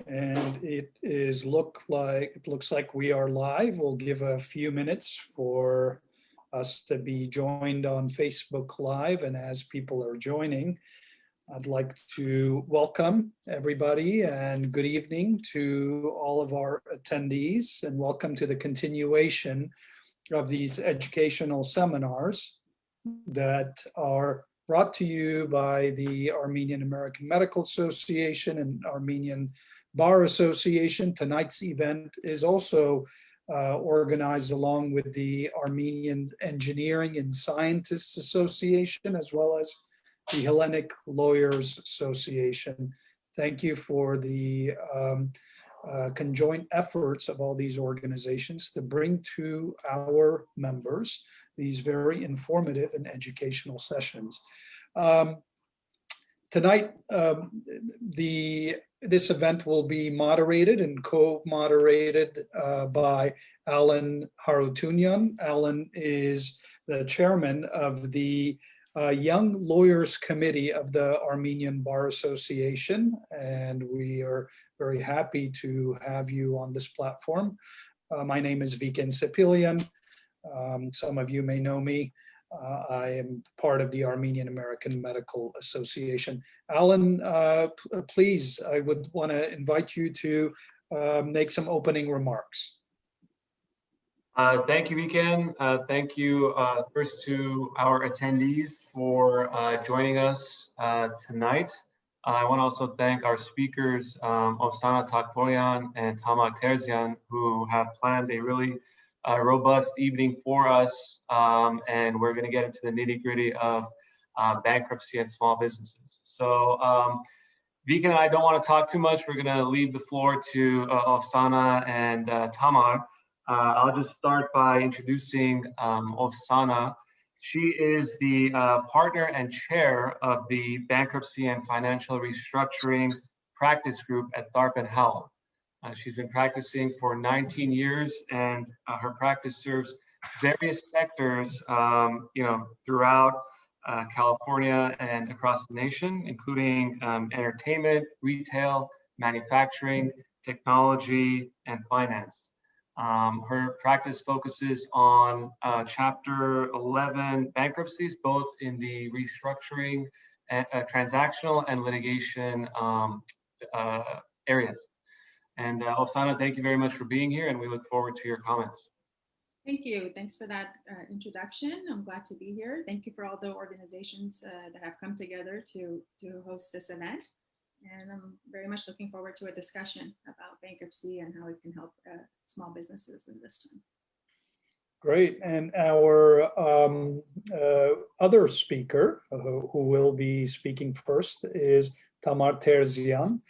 And it looks like we are live. We'll give a few minutes for us to be joined on Facebook Live. And as people are joining, I'd like to welcome everybody and good evening to all of our attendees, and welcome to the continuation of these educational seminars that are brought to you by the Armenian American Medical Association and Armenian Bar Association. Tonight's event is also organized along with the Armenian Engineering and Scientists Association, as well as the Hellenic Lawyers Association. Thank you for the conjoint efforts of all these organizations to bring to our members these very informative and educational sessions. Tonight, this event will be moderated and co-moderated by Alan Harutyunyan. Alan is the chairman of the Young Lawyers Committee of the Armenian Bar Association, and we are very happy to have you on this platform. My name is Viken Sepilian. Some of you may know me. I am part of the Armenian American Medical Association. Alan, please, I would want to invite you to make some opening remarks. Thank you, Viken. Thank you first to our attendees for joining us tonight. I want to also thank our speakers, Oksana Takforyan and Tamar Terzian, who have planned a really robust evening for us, and we're going to get into the nitty-gritty of bankruptcy and small businesses. So Viken and I don't want to talk too much. We're going to leave the floor to Oksana and Tamar. I'll just start by introducing Oksana. She is the partner and chair of the Bankruptcy and Financial Restructuring Practice Group at Tharp & Howell. She's been practicing for 19 years, and her practice serves various sectors, throughout California and across the nation, including entertainment, retail, manufacturing, technology, and finance. Her practice focuses on Chapter 11 bankruptcies, both in the restructuring, transactional, and litigation areas. And Oksana, thank you very much for being here, and we look forward to your comments. Thank you. Thanks for that introduction. I'm glad to be here. Thank you for all the organizations that have come together to host this event. And I'm very much looking forward to a discussion about bankruptcy and how it can help small businesses in this time. Great. And our other speaker who will be speaking first is Tamar Terzian.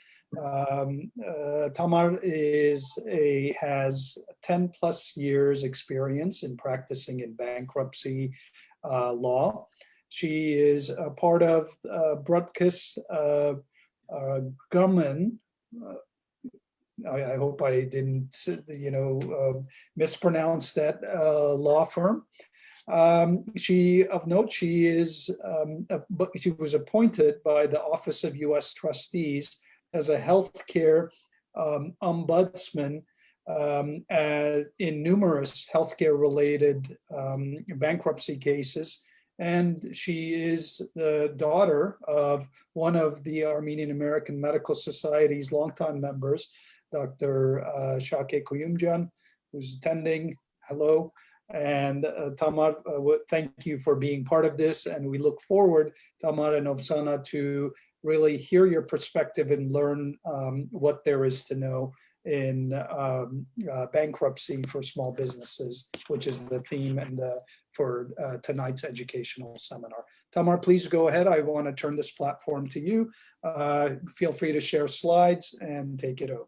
Tamar has 10 plus years experience in practicing in bankruptcy law. She is a part of Brutkus Grumman. I hope I didn't, mispronounce that law firm. She was appointed by the Office of U.S. Trustees as a healthcare ombudsman in numerous healthcare-related bankruptcy cases. And she is the daughter of one of the Armenian American Medical Society's longtime members, Dr. Shake Kuyumjan, who's attending. Hello. And Tamar, thank you for being part of this. And we look forward, Tamar and Oksana, to really hear your perspective and learn what there is to know in bankruptcy for small businesses, which is the theme and for tonight's educational seminar. Tamar, please go ahead. I want to turn this platform to you. Feel free to share slides and take it over.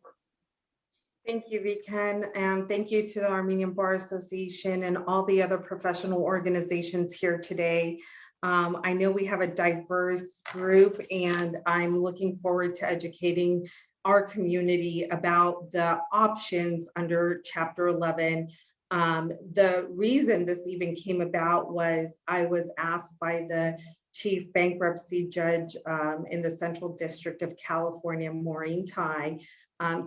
Thank you, Viken, and thank you to the Armenian Bar Association and all the other professional organizations here today. I know we have a diverse group, and I'm looking forward to educating our community about the options under Chapter 11. The reason this even came about was I was asked by the Chief Bankruptcy Judge in the Central District of California, Maureen Tai,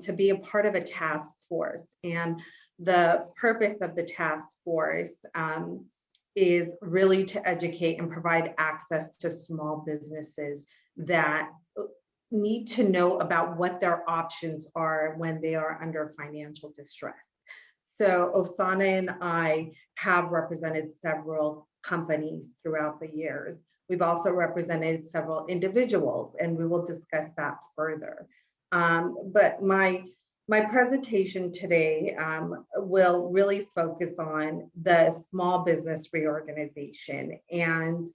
to be a part of a task force. And the purpose of the task force is really to educate and provide access to small businesses that need to know about what their options are when they are under financial distress. So Osana and I have represented several companies throughout the years. We've also represented several individuals, and we will discuss that further. But my presentation today will really focus on the small business reorganization and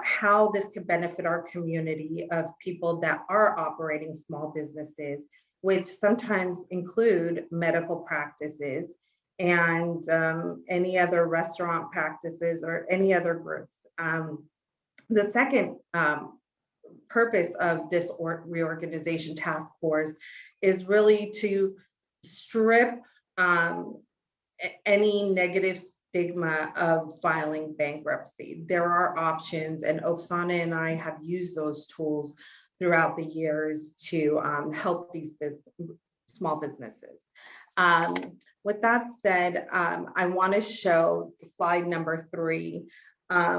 how this could benefit our community of people that are operating small businesses, which sometimes include medical practices and any other restaurant practices or any other groups. The second purpose of this reorganization task force is really to strip any negative stigma of filing bankruptcy. There are options, and Osana and I have used those tools throughout the years to help these small businesses. With that said, I want to show slide number 3,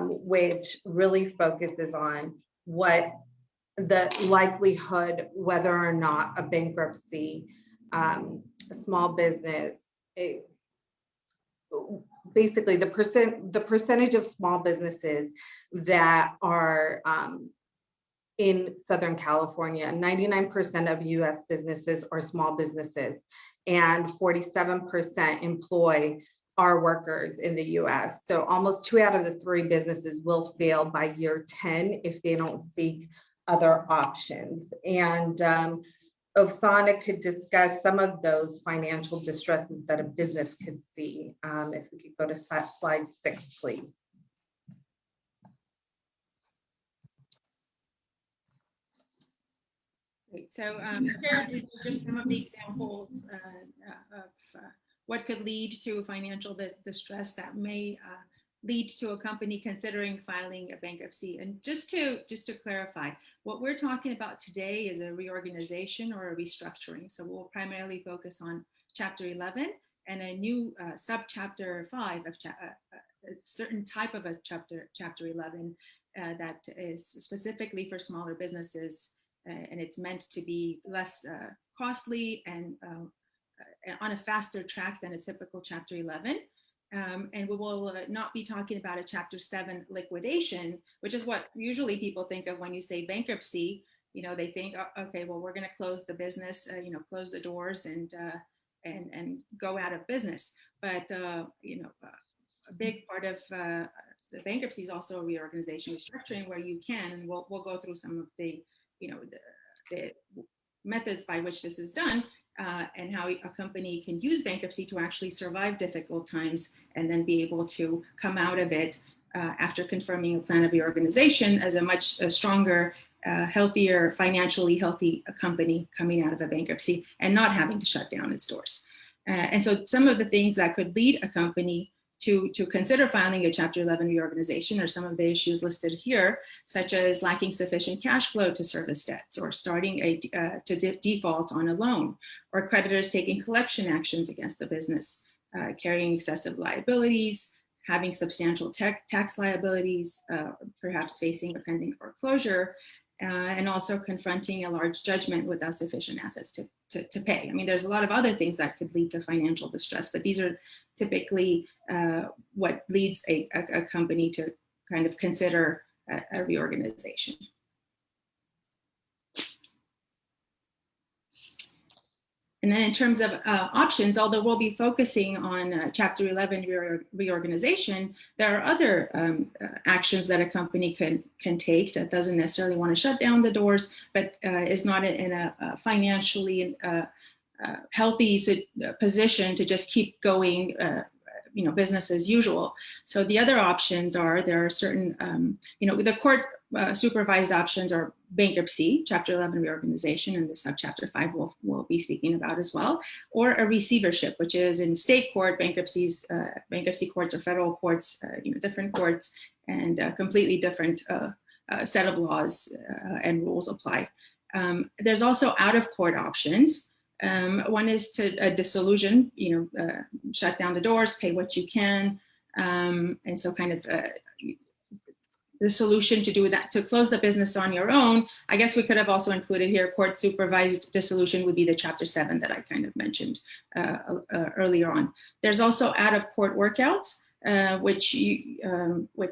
which really focuses on what the likelihood, whether or not a bankruptcy, small business, basically the percentage of small businesses that are in Southern California. 99% of US businesses are small businesses, and 47% employ our workers in the US. So almost 2 out of the 3 businesses will fail by year 10 if they don't seek other options. And Osana could discuss some of those financial distresses that a business could see. If we could go to slide 6, please. Great. So here is just some of the examples of what could lead to financial distress that may lead to a company considering filing a bankruptcy. And just to clarify, what we're talking about today is a reorganization or a restructuring. So we'll primarily focus on Chapter 11 and a new subchapter 5 of a certain type of a Chapter 11 that is specifically for smaller businesses, and it's meant to be less costly and on a faster track than a typical Chapter 11. And we will not be talking about a Chapter 7 liquidation, which is what usually people think of when you say bankruptcy. They think, oh, okay, well, we're going to close the business, close the doors and go out of business. But a big part of the bankruptcy is also a reorganization restructuring, where you can, and we'll go through some of the the methods by which this is done. And how a company can use bankruptcy to actually survive difficult times and then be able to come out of it after confirming a plan of reorganization as a much stronger, healthier, financially healthy company coming out of a bankruptcy and not having to shut down its doors. And so some of the things that could lead a company to consider filing a Chapter 11 reorganization are some of the issues listed here, such as lacking sufficient cash flow to service debts, or starting to default on a loan, or creditors taking collection actions against the business, carrying excessive liabilities, having substantial tax liabilities, perhaps facing a pending foreclosure, and also confronting a large judgment without sufficient assets to pay. I mean, there's a lot of other things that could lead to financial distress, but these are typically what leads a company to kind of consider a reorganization. And then in terms of options, although we'll be focusing on Chapter 11 reorganization, there are other actions that a company can take that doesn't necessarily want to shut down the doors, but is not in a financially healthy position to just keep going business as usual. So the other options are, there are certain, the court supervised options are bankruptcy, Chapter 11 reorganization, and the subchapter 5 we'll be speaking about as well, or a receivership, which is in state court bankruptcies, bankruptcy courts or federal courts, different courts, and a completely different set of laws and rules apply. There's also out-of-court options. One is to a dissolution, shut down the doors, pay what you can, and so kind of the solution to do that, to close the business on your own. I guess we could have also included here court supervised dissolution would be the Chapter 7 that I kind of mentioned earlier on. There's also out-of-court workouts, which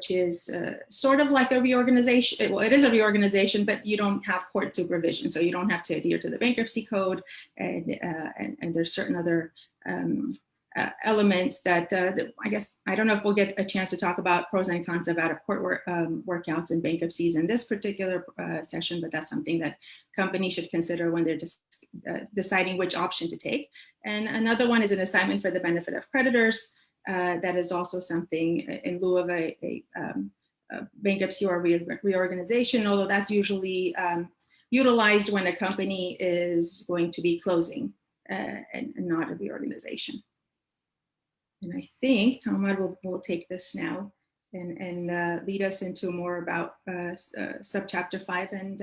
is sort of like a reorganization. Well, it is a reorganization, but you don't have court supervision, so you don't have to adhere to the bankruptcy code, and there's certain other elements that I guess, I don't know if we'll get a chance to talk about pros and cons of out-of-court workouts and bankruptcies in this particular session, but that's something that companies should consider when they're deciding which option to take. And another one is an assignment for the benefit of creditors. That is also something in lieu of a bankruptcy or reorganization, although that's usually utilized when a company is going to be closing and not a reorganization. And I think Tamar will take this now and lead us into more about subchapter 5. And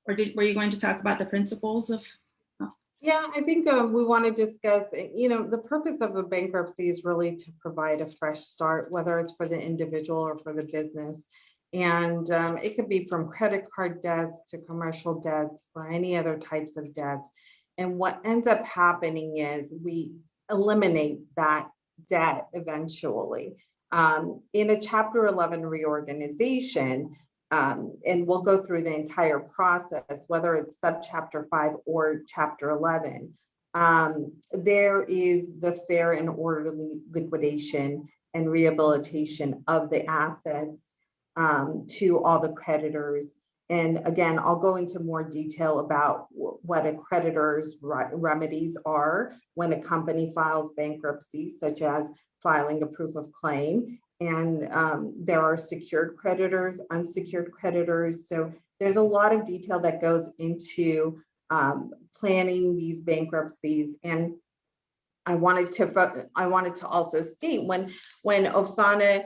were you going to talk about the principles of? Yeah, I think we want to discuss, the purpose of a bankruptcy is really to provide a fresh start, whether it's for the individual or for the business. And it could be from credit card debts to commercial debts or any other types of debts. And what ends up happening is we eliminate that debt eventually. In a Chapter 11 reorganization, and we'll go through the entire process, whether it's subchapter 5 or Chapter 11, there is the fair and orderly liquidation and rehabilitation of the assets to all the creditors. And again, I'll go into more detail about what a creditor's remedies are when a company files bankruptcy, such as filing a proof of claim. And there are secured creditors, unsecured creditors. So there's a lot of detail that goes into planning these bankruptcies. And I wanted to also state when Oksana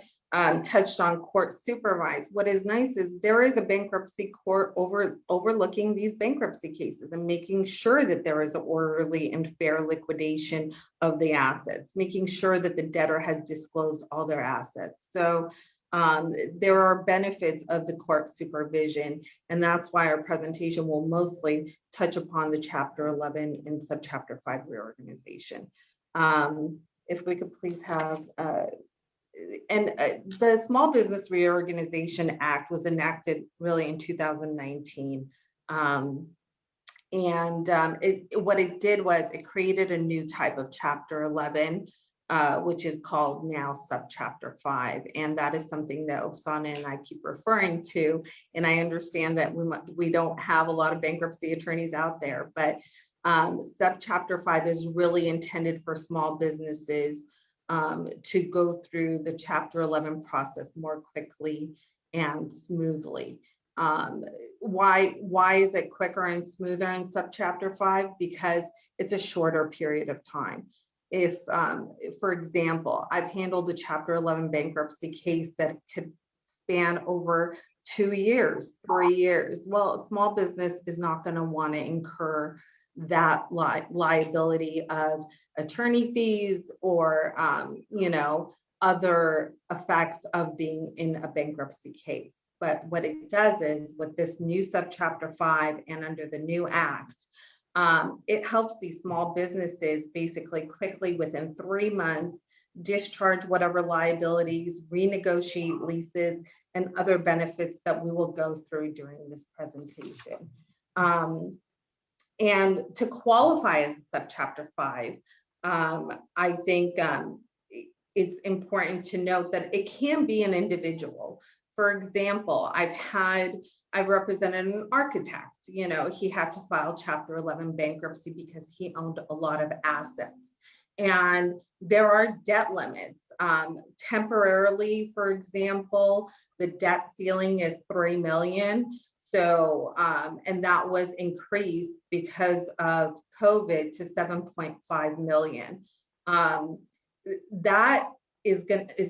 touched on court supervised, what is nice is there is a bankruptcy court overlooking these bankruptcy cases and making sure that there is an orderly and fair liquidation of the assets, making sure that the debtor has disclosed all their assets. So there are benefits of the court supervision, and that's why our presentation will mostly touch upon the Chapter 11 and subchapter 5 reorganization. If we could please have the Small Business Reorganization Act was enacted really in 2019. What it did was it created a new type of Chapter 11, which is called now subchapter 5. And that is something that Oksana and I keep referring to. And I understand that we don't have a lot of bankruptcy attorneys out there, but subchapter 5 is really intended for small businesses to go through the Chapter 11 process more quickly and smoothly. Why is it quicker and smoother in subchapter 5? Because it's a shorter period of time. If for example, I've handled a Chapter 11 bankruptcy case that could span over 2 years, 3 years. Well, a small business is not going to want to incur that liability of attorney fees or other effects of being in a bankruptcy case. But what it does is with this new subchapter 5 and under the new act, it helps these small businesses basically quickly within 3 months discharge whatever liabilities, renegotiate leases, and other benefits that we will go through during this presentation. And to qualify as a subchapter 5, I think it's important to note that it can be an individual. For example, I've represented an architect. He had to file Chapter 11 bankruptcy because he owned a lot of assets. And there are debt limits. Temporarily, for example, the debt ceiling is 3 million. So, and that was increased because of COVID to 7.5 million. That is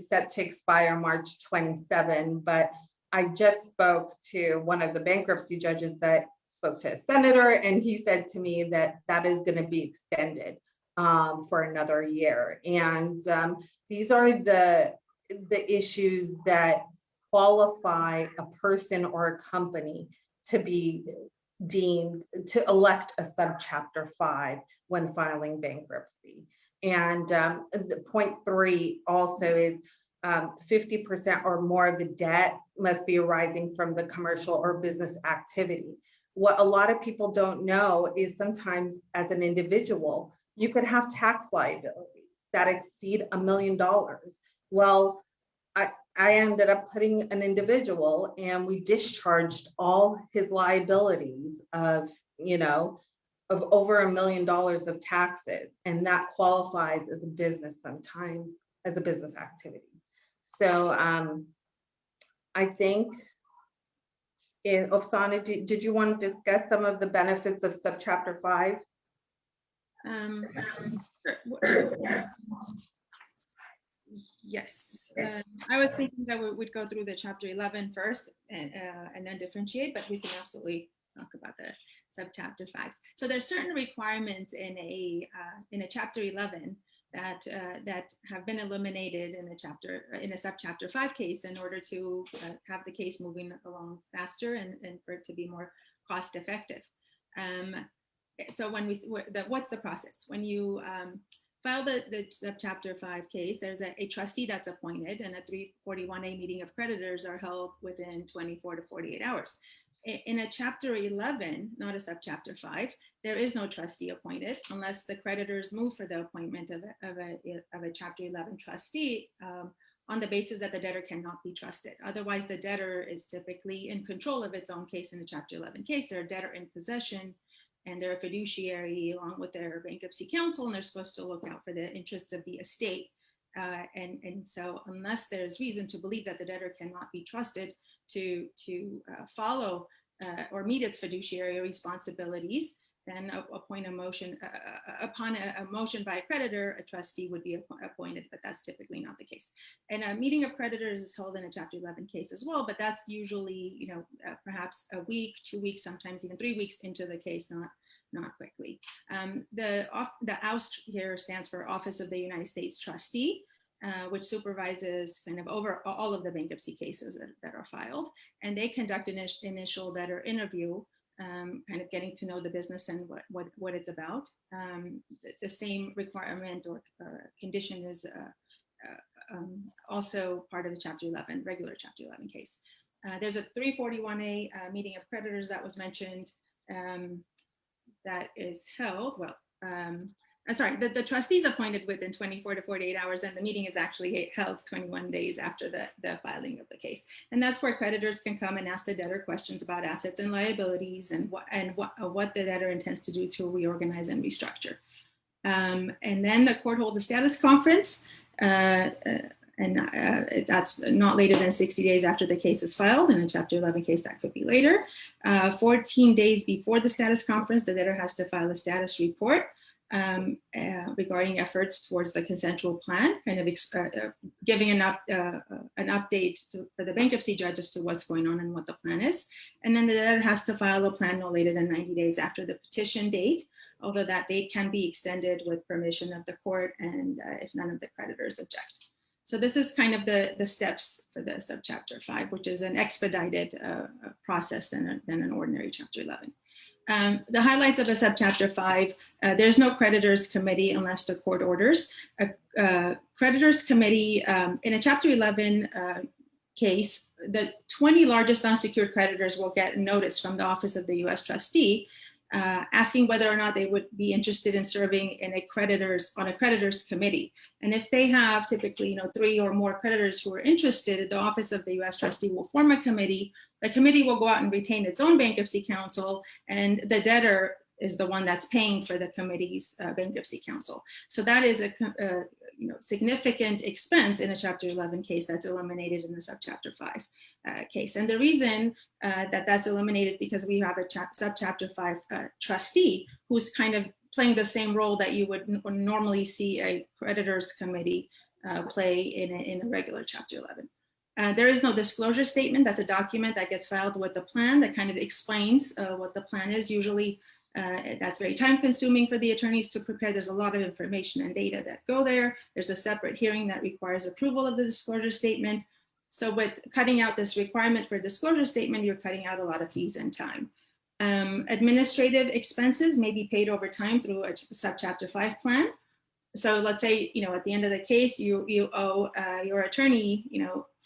set to expire March 27, but I just spoke to one of the bankruptcy judges that spoke to a senator, and he said to me that that is going to be extended for another year. And these are the issues that qualify a person or a company to be deemed to elect a subchapter 5 when filing bankruptcy. And the point 3 also is 50% or more of the debt must be arising from the commercial or business activity. What a lot of people don't know is sometimes as an individual, you could have tax liabilities that exceed $1 million. Well, I ended up putting an individual, and we discharged all his liabilities of, of over $1 million of taxes. And that qualifies as a business sometimes, as a business activity. So I think, Oksana, did you want to discuss some of the benefits of subchapter 5? Yes, I was thinking that we would go through the chapter 11 first and then differentiate, but we can absolutely talk about the subchapter 5s. So there's certain requirements in a chapter 11 that have been eliminated in a subchapter 5 case in order to have the case moving along faster and for it to be more cost effective. So what's the process? When you file the subchapter 5 case, there's a trustee that's appointed, and a 341A meeting of creditors are held within 24 to 48 hours. In a chapter 11, not a subchapter 5, there is no trustee appointed unless the creditors move for the appointment of a chapter 11 trustee on the basis that the debtor cannot be trusted. Otherwise, the debtor is typically in control of its own case. In a chapter 11 case, they're a debtor in possession, and they're a fiduciary along with their bankruptcy counsel, and they're supposed to look out for the interests of the estate. And so unless there's reason to believe that the debtor cannot be trusted to follow or meet its fiduciary responsibilities, then upon a motion by a creditor, a trustee would be appointed, but that's typically not the case. And a meeting of creditors is held in a chapter 11 case as well, but that's usually, perhaps a week, 2 weeks, sometimes even 3 weeks into the case, not quickly. The OUST here stands for Office of the United States Trustee, which supervises kind of over all of the bankruptcy cases that are filed. And they conduct an initial debtor interview, kind of getting to know the business and what it's about. The same requirement or condition is also part of the chapter 11, regular chapter 11 case. There's a 341A meeting of creditors that was mentioned that is held, the trustees appointed within 24 to 48 hours, and the meeting is actually held 21 days after the filing of the case. And that's where creditors can come and ask the debtor questions about assets and liabilities and what the debtor intends to do to reorganize and restructure. And then the court holds a status conference, that's not later than 60 days after the case is filed. In a chapter 11 case, that could be later. 14 days before the status conference, the debtor has to file a status report regarding efforts towards the consensual plan, kind of giving an update for the bankruptcy judge as to what's going on and what the plan is. And then the debtor has to file a plan no later than 90 days after the petition date, although that date can be extended with permission of the court and if none of the creditors object. So this is kind of the steps for the subchapter 5, which is an expedited process than an ordinary chapter 11. The highlights of a subchapter 5, there's no creditors committee unless the court orders. A creditors committee in a chapter 11 case, the 20 largest unsecured creditors will get a notice from the Office of the U.S. Trustee asking whether or not they would be interested in serving in on a creditors committee. And if they have typically 3 or more creditors who are interested, the Office of the U.S. Trustee will form a committee. The committee will go out and retain its own bankruptcy counsel, and the debtor is the one that's paying for the committee's bankruptcy counsel. So that is a significant expense in a Chapter 11 case that's eliminated in the Subchapter 5 case. And the reason that that's eliminated is because we have a Subchapter 5 trustee who's kind of playing the same role that you would normally see a Creditors Committee play in a regular Chapter 11. There is no disclosure statement. That's a document that gets filed with the plan that kind of explains what the plan is. Usually that's very time consuming for the attorneys to prepare. There's a lot of information and data that go there. There's a separate hearing that requires approval of the disclosure statement. So with cutting out this requirement for disclosure statement, you're cutting out a lot of fees and time. Administrative expenses may be paid over time through a Subchapter 5 plan. So let's say, at the end of the case, you owe your attorney,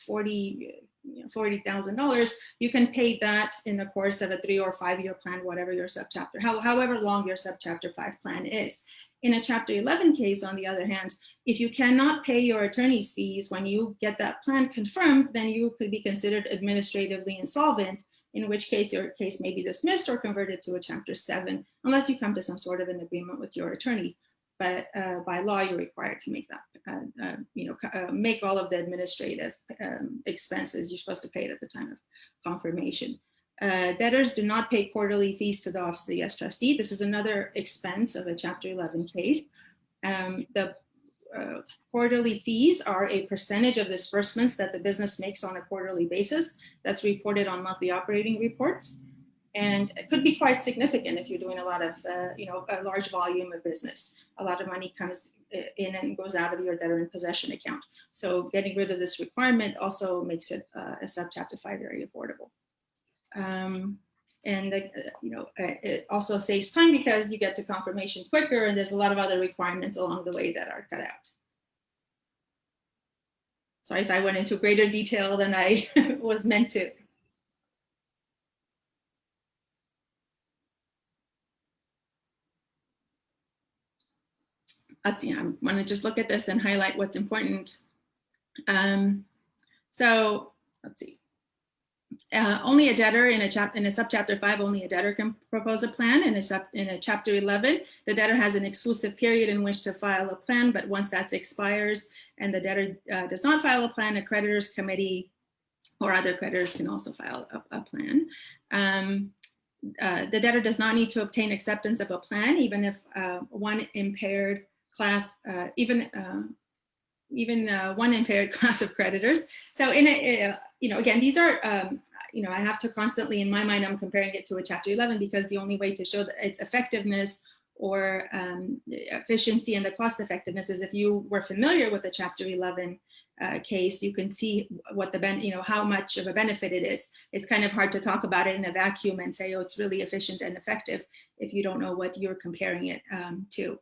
$40,000. You can pay that in the course of a 3 or 5 year plan, whatever your subchapter, however long your Subchapter 5 plan is. In a Chapter 11 case, on the other hand, if you cannot pay your attorney's fees when you get that plan confirmed, then you could be considered administratively insolvent, in which case your case may be dismissed or converted to a Chapter 7, unless you come to some sort of an agreement with your attorney. But by law, you're required to make that, make all of the administrative expenses. You're supposed to pay it at the time of confirmation. Debtors do not pay quarterly fees to the Office of the U.S. Trustee. This is another expense of a Chapter 11 case. The quarterly fees are a percentage of disbursements that the business makes on a quarterly basis. That's reported on monthly operating reports. And it could be quite significant if you're doing a lot of, a large volume of business. A lot of money comes in and goes out of your debtor in possession account. So getting rid of this requirement also makes it a Subchapter 5 very affordable. It also saves time because you get to confirmation quicker, and there's a lot of other requirements along the way that are cut out. Sorry if I went into greater detail than I was meant to. Let's see, I want to just look at this and highlight what's important. So let's see. Only a debtor in a Subchapter 5, only a debtor can propose a plan. In a Chapter 11, the debtor has an exclusive period in which to file a plan, but once that expires and the debtor does not file a plan, a Creditors Committee or other creditors can also file a plan. The debtor does not need to obtain acceptance of a plan, even if one impaired class, one impaired class of creditors. So again, these are, I have to constantly, in my mind, I'm comparing it to a Chapter 11 because the only way to show that its effectiveness or efficiency and the cost effectiveness is if you were familiar with the Chapter 11 case, you can see what how much of a benefit it is. It's kind of hard to talk about it in a vacuum and say, oh, it's really efficient and effective if you don't know what you're comparing it to.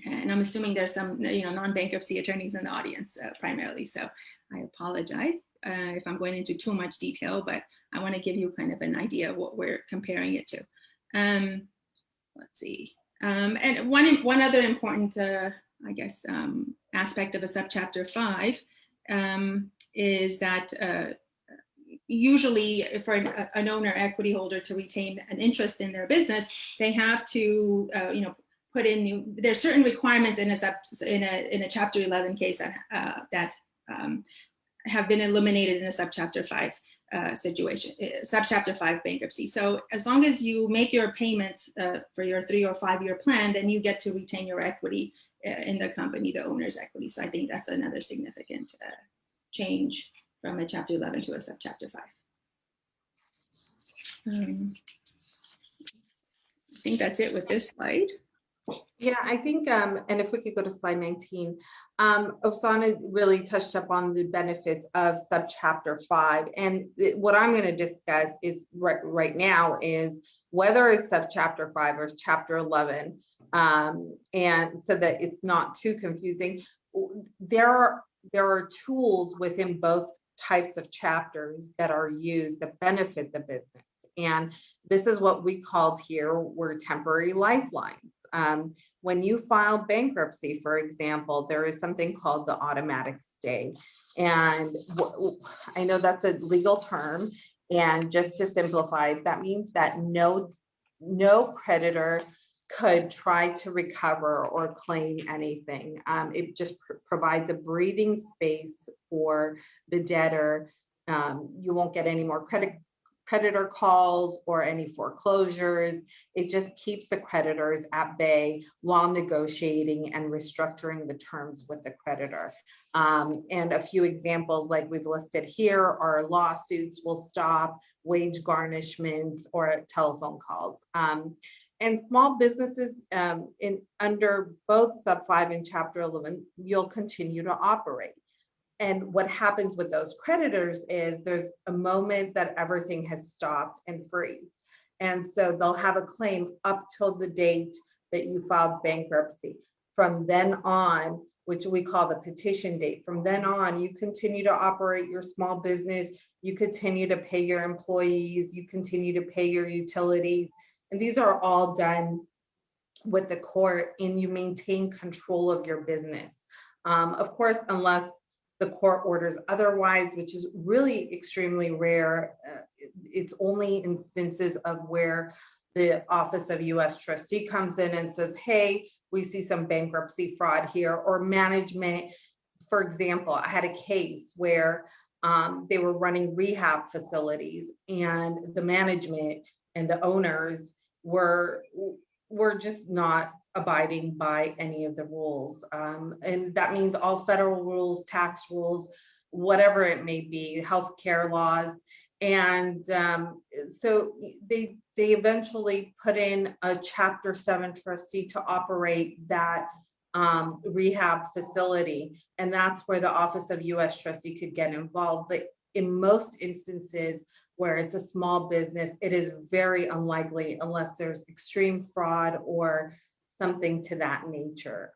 And I'm assuming there's some, non-bankruptcy attorneys in the audience primarily. So I apologize if I'm going into too much detail, but I want to give you kind of an idea of what we're comparing it to. Let's see. And one other important, aspect of a Subchapter 5 is that usually for an owner equity holder to retain an interest in their business, they have to, put in there's certain requirements in a Chapter 11 case that have been eliminated in a Subchapter 5 situation, Subchapter 5 bankruptcy. So as long as you make your payments for your 3 or 5 year plan, then you get to retain your equity in the company, the owner's equity. So I think that's another significant change from a Chapter 11 to a Subchapter 5. I think that's it with this slide. Yeah, I think, and if we could go to slide 19, Osana really touched up on the benefits of Subchapter 5. And what I'm going to discuss is right now is whether it's Subchapter 5 or Chapter 11, and so that it's not too confusing. There are tools within both types of chapters that are used that benefit the business. And this is what we called here were temporary lifelines. When you file bankruptcy, for example, there is something called the automatic stay. And I know that's a legal term. And just to simplify, that means that no no creditor could try to recover or claim anything. It just provides a breathing space for the debtor. You won't get any more creditor calls or any foreclosures. It just keeps the creditors at bay while negotiating and restructuring the terms with the creditor. And a few examples like we've listed here are lawsuits will stop, wage garnishments, or telephone calls. And small businesses under both sub 5 and chapter 11, you'll continue to operate. And what happens with those creditors is there's a moment that everything has stopped and freeze. And so they'll have a claim up till the date that you filed bankruptcy. From then on, which we call the petition date, from then on, you continue to operate your small business, you continue to pay your employees, you continue to pay your utilities. And these are all done with the court, and you maintain control of your business. Of course, unless the court orders otherwise, which is really extremely rare. It's only instances of where the Office of U.S. Trustee comes in and says, hey, we see some bankruptcy fraud here, or management. For example, I had a case where they were running rehab facilities, and the management and the owners were just not abiding by any of the rules. And that means all federal rules, tax rules, whatever it may be, healthcare laws. And so they eventually put in a Chapter 7 trustee to operate that rehab facility. And that's where the Office of U.S. Trustee could get involved. But in most instances where it's a small business, it is very unlikely unless there's extreme fraud or something to that nature.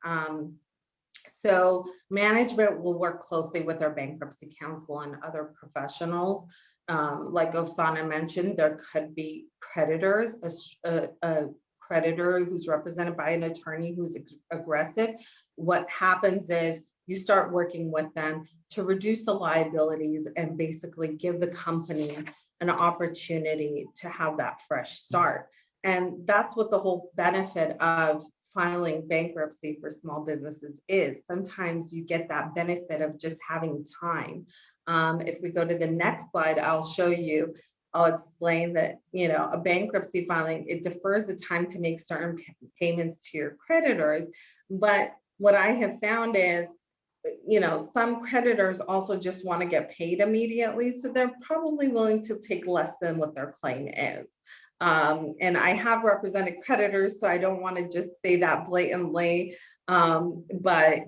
So management will work closely with our bankruptcy counsel and other professionals. Like Osana mentioned, there could be creditors, a creditor who's represented by an attorney who's aggressive. What happens is you start working with them to reduce the liabilities and basically give the company an opportunity to have that fresh start. And that's what the whole benefit of filing bankruptcy for small businesses is. Sometimes you get that benefit of just having time. If we go to the next slide, I'll explain that, a bankruptcy filing, it defers the time to make certain payments to your creditors. But what I have found is, some creditors also just want to get paid immediately. So they're probably willing to take less than what their claim is. And I have represented creditors, so I don't want to just say that blatantly. But,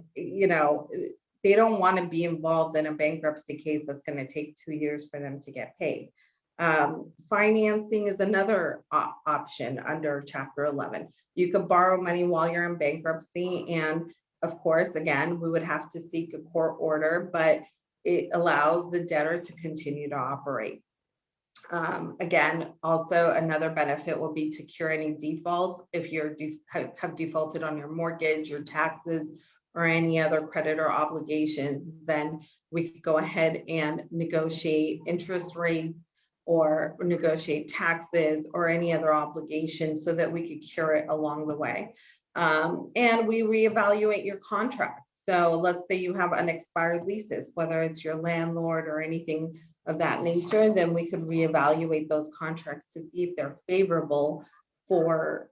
they don't want to be involved in a bankruptcy case that's going to take 2 years for them to get paid. Financing is another option under Chapter 11. You could borrow money while you're in bankruptcy. And of course, again, we would have to seek a court order, but it allows the debtor to continue to operate. Again, also another benefit will be to cure any defaults. If you have defaulted on your mortgage, your taxes, or any other creditor obligations, then we could go ahead and negotiate interest rates or negotiate taxes or any other obligations so that we could cure it along the way. And we reevaluate your contract. So let's say you have unexpired leases, whether it's your landlord or anything of that nature, then we could reevaluate those contracts to see if they're favorable for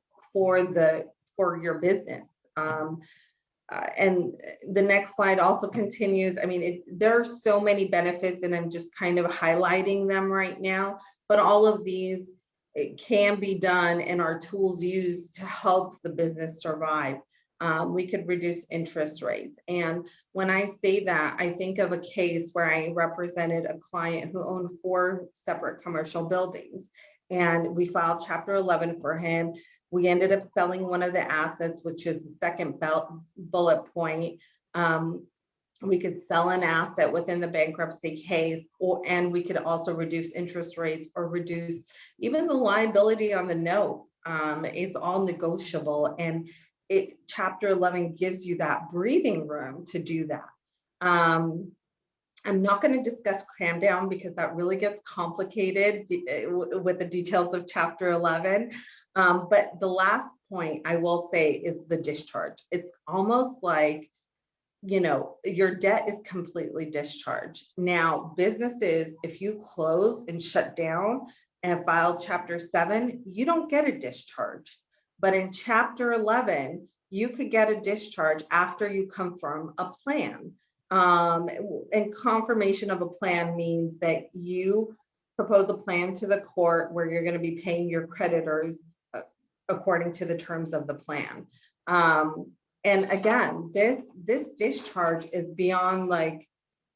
your business. And the next slide also continues. I mean, there are so many benefits, and I'm just kind of highlighting them right now, but all of these can be done and are tools used to help the business survive. We could reduce interest rates. And when I say that, I think of a case where I represented a client who owned 4 separate commercial buildings, and we filed Chapter 11 for him. We ended up selling one of the assets, which is the second bullet point. We could sell an asset within the bankruptcy case, and we could also reduce interest rates or reduce even the liability on the note. It's all negotiable, and Chapter 11 gives you that breathing room to do that. I'm not going to discuss cram down because that really gets complicated with the details of Chapter 11. But the last point I will say is the discharge. It's almost like, you know, your debt is completely discharged. Now, businesses, if you close and shut down and file Chapter 7, you don't get a discharge. But in Chapter 11, you could get a discharge after you confirm a plan. And confirmation of a plan means that you propose a plan to the court where you're going to be paying your creditors according to the terms of the plan. And again, this discharge is beyond, like,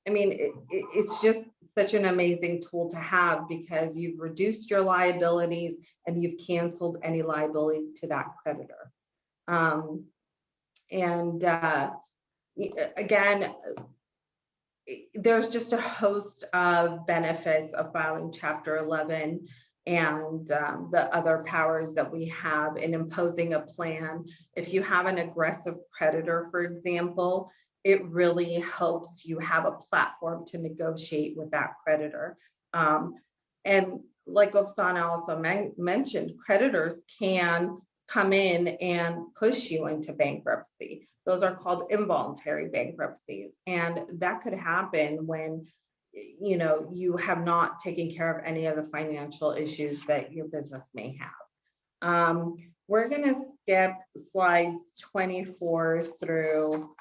I mean, it's just such an amazing tool to have because you've reduced your liabilities and you've canceled any liability to that creditor. Again, there's just a host of benefits of filing Chapter 11 and the other powers that we have in imposing a plan. If you have an aggressive creditor, for example, it really helps you have a platform to negotiate with that creditor. And like Oksana also mentioned, creditors can come in and push you into bankruptcy. Those are called involuntary bankruptcies. And that could happen when, you know, you have not taken care of any of the financial issues that your business may have. We're going to skip slides 24 through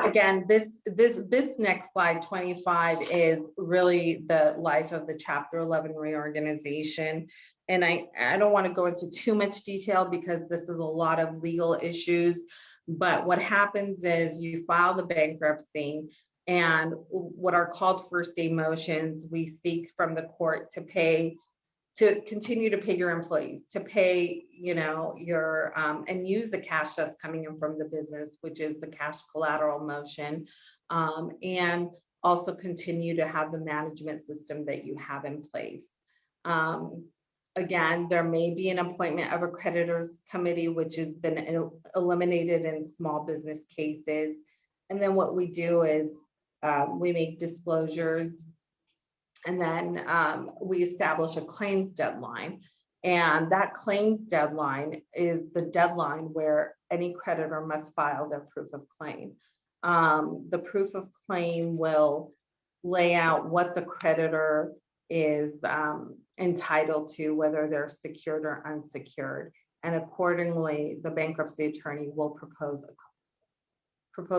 again, this next slide, 25, is really the life of the Chapter 11 reorganization. And I don't want to go into too much detail because this is a lot of legal issues. But what happens is you file the bankruptcy, and what are called first day motions, we seek from the court to continue to pay your employees, to pay, you know, your, and use the cash that's coming in from the business, which is the cash collateral motion, and also continue to have the management system that you have in place. Again, there may be an appointment of a creditors committee, which has been eliminated in small business cases. And then what we do is we make disclosures, and then we establish a claims deadline. And that claims deadline is the deadline where any creditor must file their proof of claim. The proof of claim will lay out what the creditor is entitled to, whether they're secured or unsecured. And accordingly, the bankruptcy attorney will propose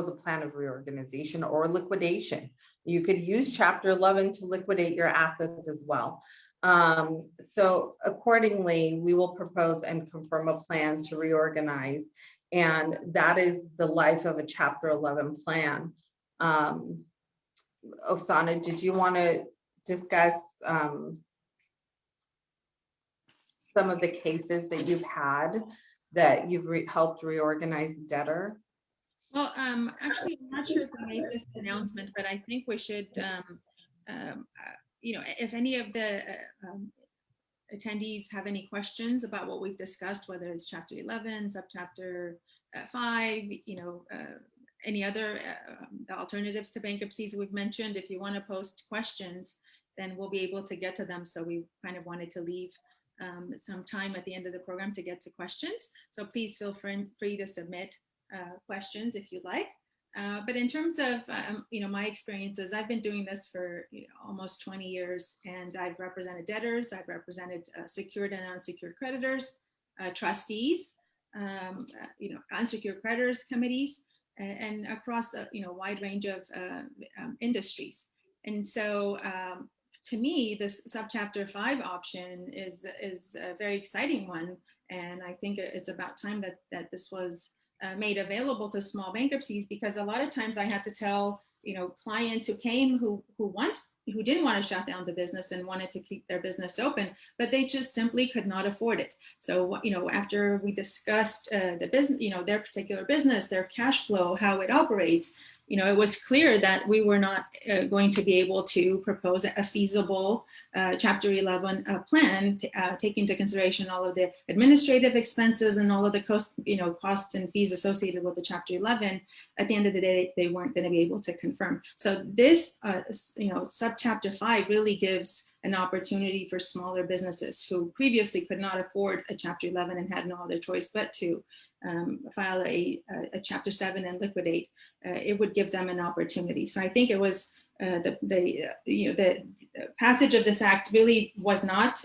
a plan of reorganization or liquidation. You could use Chapter 11 to liquidate your assets as well. So accordingly, we will propose and confirm a plan to reorganize. And that is the life of a Chapter 11 plan. Oksana, did you want to discuss some of the cases that you've had that you've helped reorganize debtor? Well, actually, I'm not sure if we made this announcement, but I think we should, you know, if any of the attendees have any questions about what we've discussed, whether it's Chapter 11, Subchapter 5, you know, any other alternatives to bankruptcies we've mentioned, if you want to post questions, then we'll be able to get to them. So we kind of wanted to leave some time at the end of the program to get to questions. So please feel free to submit questions if you'd like. But in terms of you know, my experiences, I've been doing this for almost 20 years, and I've represented debtors, I've represented secured and unsecured creditors, trustees, you know, unsecured creditors committees, and across a wide range of industries. And so to me, this subchapter 5 option is a very exciting one, and I think it's about time that this was made available to small bankruptcies, because a lot of times I had to tell clients who came who didn't want to shut down the business and wanted to keep their business open, but they just simply could not afford it. So after we discussed the business, their particular business, their cash flow, how it operates, it was clear that we were not going to be able to propose a feasible Chapter 11 plan, take into consideration all of the administrative expenses and all of the costs and fees associated with the Chapter 11. At the end of the day, they weren't going to be able to confirm. So this, subchapter 5 really gives an opportunity for smaller businesses who previously could not afford a Chapter 11 and had no other choice but to file a Chapter 7 and liquidate. It would give them an opportunity. So I think it was the passage of this act really was not.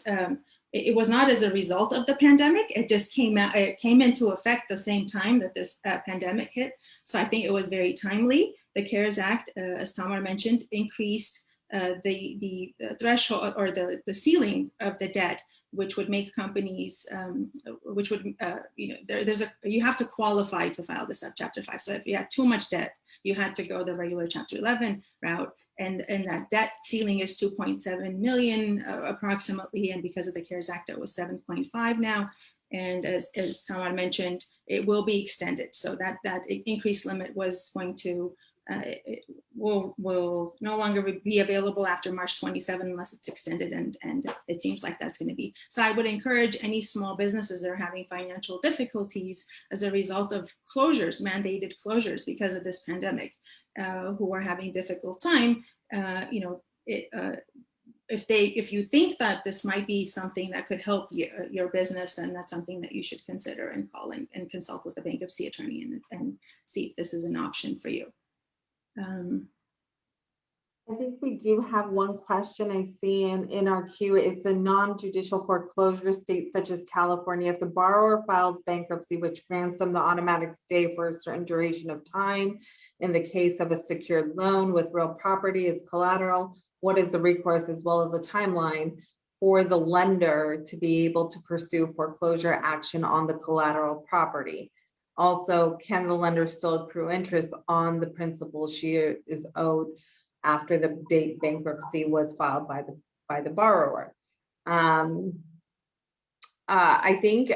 It was not as a result of the pandemic. It just came into effect the same time that this pandemic hit. So I think it was very timely. The CARES Act, as Tamar mentioned, increased the threshold or the ceiling of the debt, which would make companies, you have to qualify to file the subchapter 5. So if you had too much debt, you had to go the regular Chapter 11 route, and that debt ceiling is 2.7 million approximately, and because of the CARES Act, it was 7.5 now. And as Tamar mentioned, it will be extended. So that increased limit was going to it will no longer be available after March 27 unless it's extended, and it seems like that's going to be. So I would encourage any small businesses that are having financial difficulties as a result of closures, mandated closures because of this pandemic, who are having difficult time, if you think that this might be something that could help your business, then that's something that you should consider and call and consult with the bankruptcy attorney and see if this is an option for you. I think we do have one question I see in our queue. It's a non-judicial foreclosure state such as California. If the borrower files bankruptcy, which grants them the automatic stay for a certain duration of time, in the case of a secured loan with real property as collateral, what is the recourse as well as the timeline for the lender to be able to pursue foreclosure action on the collateral property? Also, can the lender still accrue interest on the principal she is owed after the date bankruptcy was filed by the borrower? I think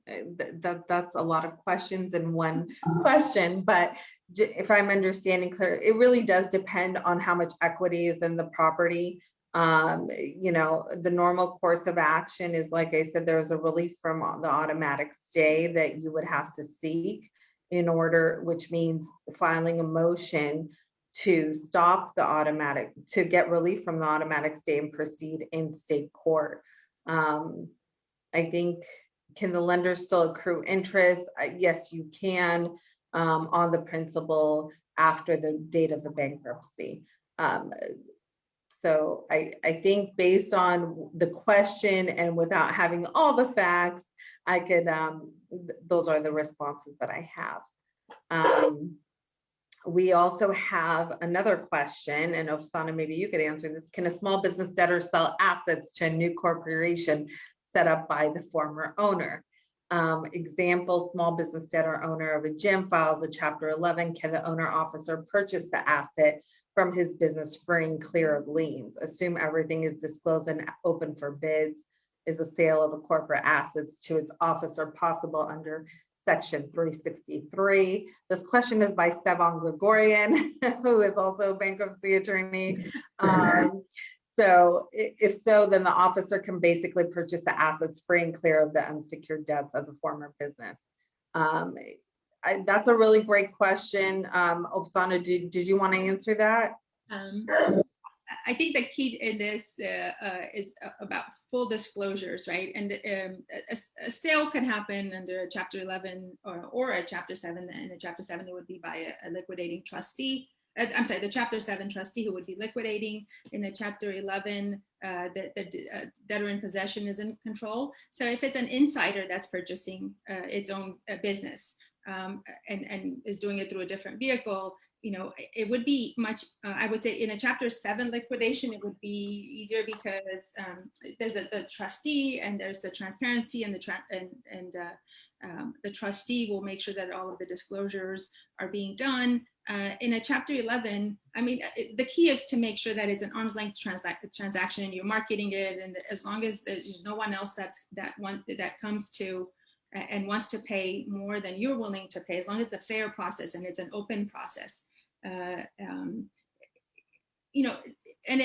that's a lot of questions in one question, but if I'm understanding clear, it really does depend on how much equity is in the property. The normal course of action is, like I said, there's a relief from the automatic stay that you would have to seek in order, which means filing a motion to stop to get relief from the automatic stay and proceed in state court. I think, can the lender still accrue interest? Yes, you can, on the principal after the date of the bankruptcy. So I think based on the question and without having all the facts, I could, those are the responses that I have. We also have another question, and Oksana, maybe you could answer this. Can a small business debtor sell assets to a new corporation set up by the former owner? Example, small business debtor owner of a gym files a Chapter 11. Can the owner officer purchase the asset from his business free and clear of liens? Assume everything is disclosed and open for bids. Is a sale of a corporate assets to its officer possible under Section 363? This question is by Sevan Gregorian, who is also a bankruptcy attorney. So if so, then the officer can basically purchase the assets free and clear of the unsecured debts of the former business. That's a really great question. Oksana, did you want to answer that? I think the key in this is about full disclosures, right? And a sale can happen under a Chapter 11 or a Chapter 7. And a Chapter 7, it would be by a liquidating trustee. I'm sorry, the Chapter 7 trustee who would be liquidating. In the Chapter 11, the debtor in possession is in control. So if it's an insider that's purchasing its own business and is doing it through a different vehicle, it would be much, I would say in a Chapter 7 liquidation, it would be easier because there's a trustee and there's the transparency, and the trustee will make sure that all of the disclosures are being done. In a Chapter 11, I mean, the key is to make sure that it's an arm's length transaction and you're marketing it. And as long as there's no one else that comes to and wants to pay more than you're willing to pay, as long as it's a fair process and it's an open process, you know, and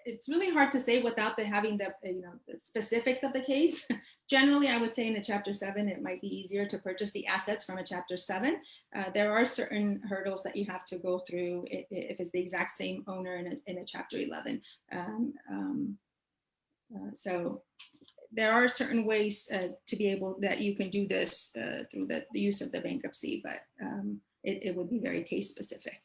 it's really hard to say without having the the specifics of the case. Generally, I would say in a Chapter 7, it might be easier to purchase the assets from a Chapter 7. There are certain hurdles that you have to go through if it's the exact same owner in a Chapter 11. So there are certain ways to be able that you can do this through the use of the bankruptcy, but it would be very case specific.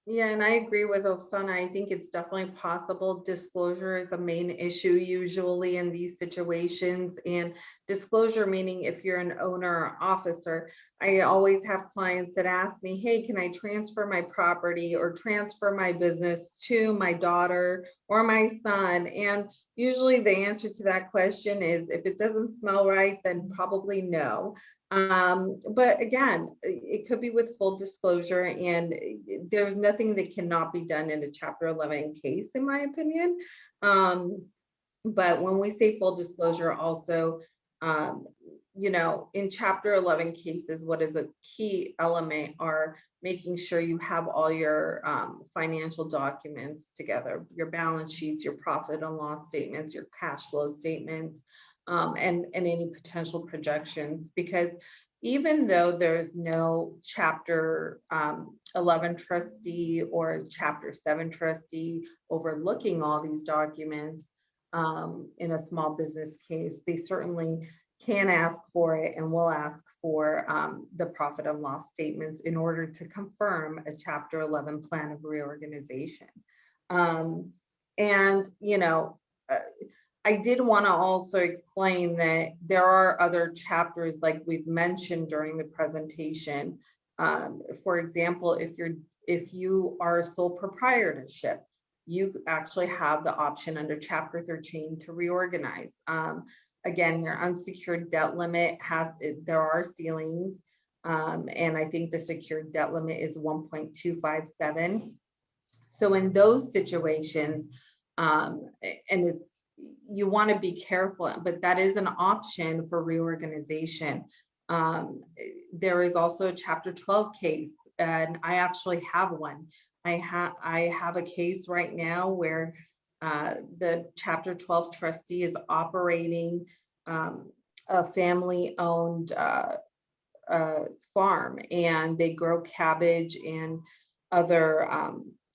Yeah, and I agree with Oksana. I think it's definitely possible. Disclosure is the main issue usually in these situations. And disclosure meaning if you're an owner or officer, I always have clients that ask me, hey, can I transfer my property or transfer my business to my daughter or my son? And usually the answer to that question is if it doesn't smell right, then probably no. But again, it could be with full disclosure, and there's nothing that cannot be done in a Chapter 11 case, in my opinion. But when we say full disclosure, also, in Chapter 11 cases, what is a key element are making sure you have all your financial documents together, your balance sheets, your profit and loss statements, your cash flow statements, and any potential projections, because even though there's no Chapter 11 trustee or Chapter 7 trustee overlooking all these documents in a small business case, they certainly can ask for it and will ask for the profit and loss statements in order to confirm a Chapter 11 plan of reorganization. I did want to also explain that there are other chapters like we've mentioned during the presentation. For example, if you are a sole proprietorship, you actually have the option under Chapter 13 to reorganize. Again, your unsecured debt limit there are ceilings, and I think the secured debt limit is 1.257. So in those situations, and you want to be careful, but that is an option for reorganization. There is also a Chapter 12 case, and I actually have one. I have a case right now where the Chapter 12 trustee is operating a family-owned farm, and they grow cabbage and other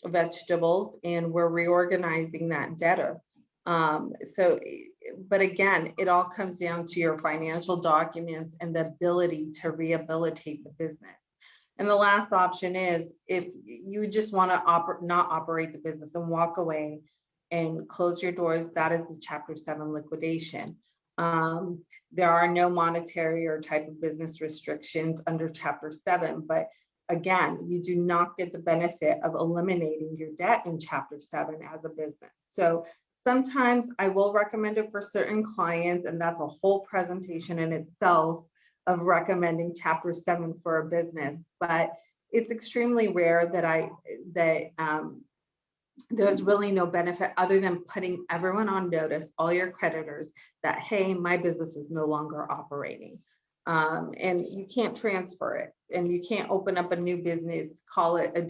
vegetables, and we're reorganizing that debtor. But again, it all comes down to your financial documents and the ability to rehabilitate the business. And the last option is if you just want to not operate the business and walk away and close your doors, that is the Chapter 7 liquidation. There are no monetary or type of business restrictions under Chapter 7, but again, you do not get the benefit of eliminating your debt in Chapter 7 as a business. So sometimes I will recommend it for certain clients, and that's a whole presentation in itself of recommending Chapter 7 for a business. But it's extremely rare that there's really no benefit other than putting everyone on notice, all your creditors, that, hey, my business is no longer operating. And you can't transfer it, and you can't open up a new business, call it a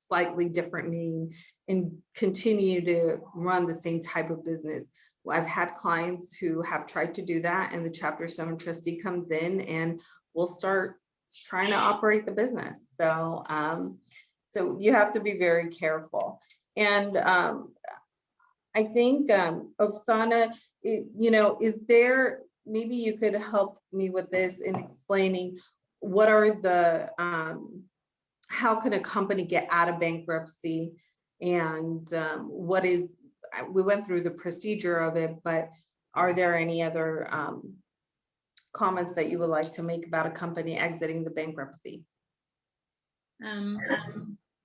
slightly different name, and continue to run the same type of business. I've had clients who have tried to do that, and the Chapter 7 trustee comes in and will start trying to operate the business. So, so you have to be very careful. And I think, Oksana, is there, maybe you could help me with this in explaining what are the, how can a company get out of bankruptcy, and we went through the procedure of it, but are there any other comments that you would like to make about a company exiting the bankruptcy?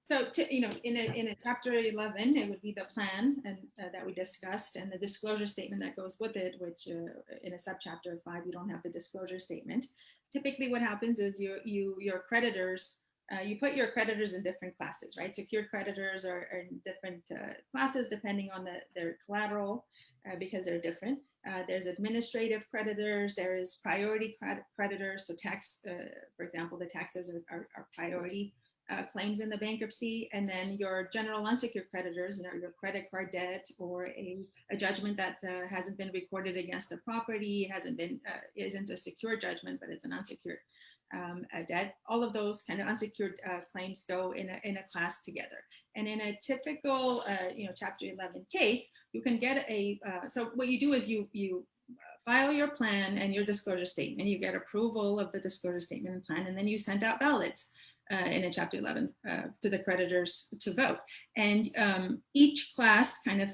So, in a Chapter 11, it would be the plan and that we discussed, and the disclosure statement that goes with it, which in a subchapter 5, you don't have the disclosure statement. Typically, what happens is your creditors you put your creditors in different classes, right? Secured creditors are in different classes depending on their collateral because they're different. There's administrative creditors, there is priority creditors. So tax, for example, the taxes are priority claims in the bankruptcy. And then your general unsecured creditors, your credit card debt or a judgment that hasn't been recorded against the property, isn't a secure judgment, but it's an unsecured debt. All of those kind of unsecured claims go in a class together. And in a typical, Chapter 11 case, you can get so what you do is you file your plan and your disclosure statement. You get approval of the disclosure statement and plan, and then you send out ballots in a Chapter 11 to the creditors to vote. And each class kind of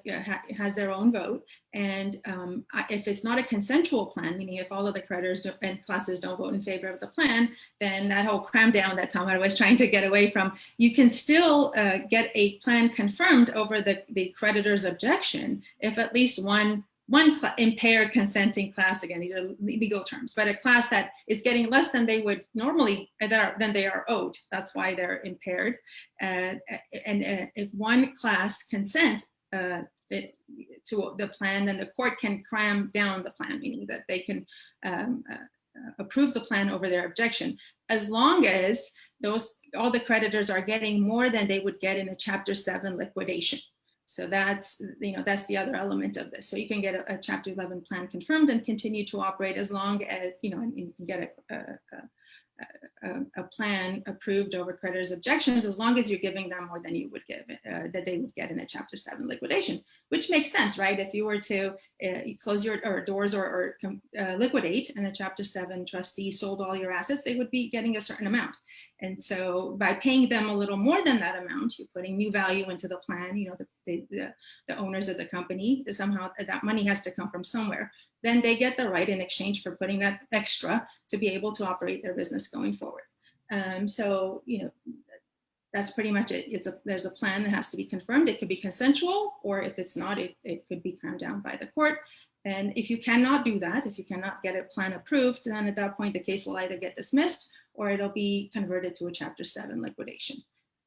has their own vote. And if it's not a consensual plan, meaning if all of the creditors and classes don't vote in favor of the plan, then that whole cram down that Tom was trying to get away from, you can still get a plan confirmed over the creditor's objection if at least one impaired consenting class, again, these are legal terms, but a class that is getting less than they would normally, than they are owed. That's why they're impaired. And if one class consents to the plan, then the court can cram down the plan, meaning that they can approve the plan over their objection, as long as all the creditors are getting more than they would get in a Chapter 7 liquidation. So that's the other element of this. So you can get a Chapter 11 plan confirmed and continue to operate as long as, and you can get a plan approved over creditors' objections, as long as you're giving them more than you would give that they would get in a Chapter 7 liquidation, which makes sense, right? If you were to close your doors or liquidate, and a Chapter 7 trustee sold all your assets, they would be getting a certain amount. And so by paying them a little more than that amount, you're putting new value into the plan. The owners of the company, somehow that money has to come from somewhere. Then they get the right in exchange for putting that extra to be able to operate their business going forward. So that's pretty much it. There's a plan that has to be confirmed. It could be consensual, or if it's not, it could be crammed down by the court. And if you cannot do that, if you cannot get a plan approved, then at that point, the case will either get dismissed or it'll be converted to a Chapter 7 liquidation.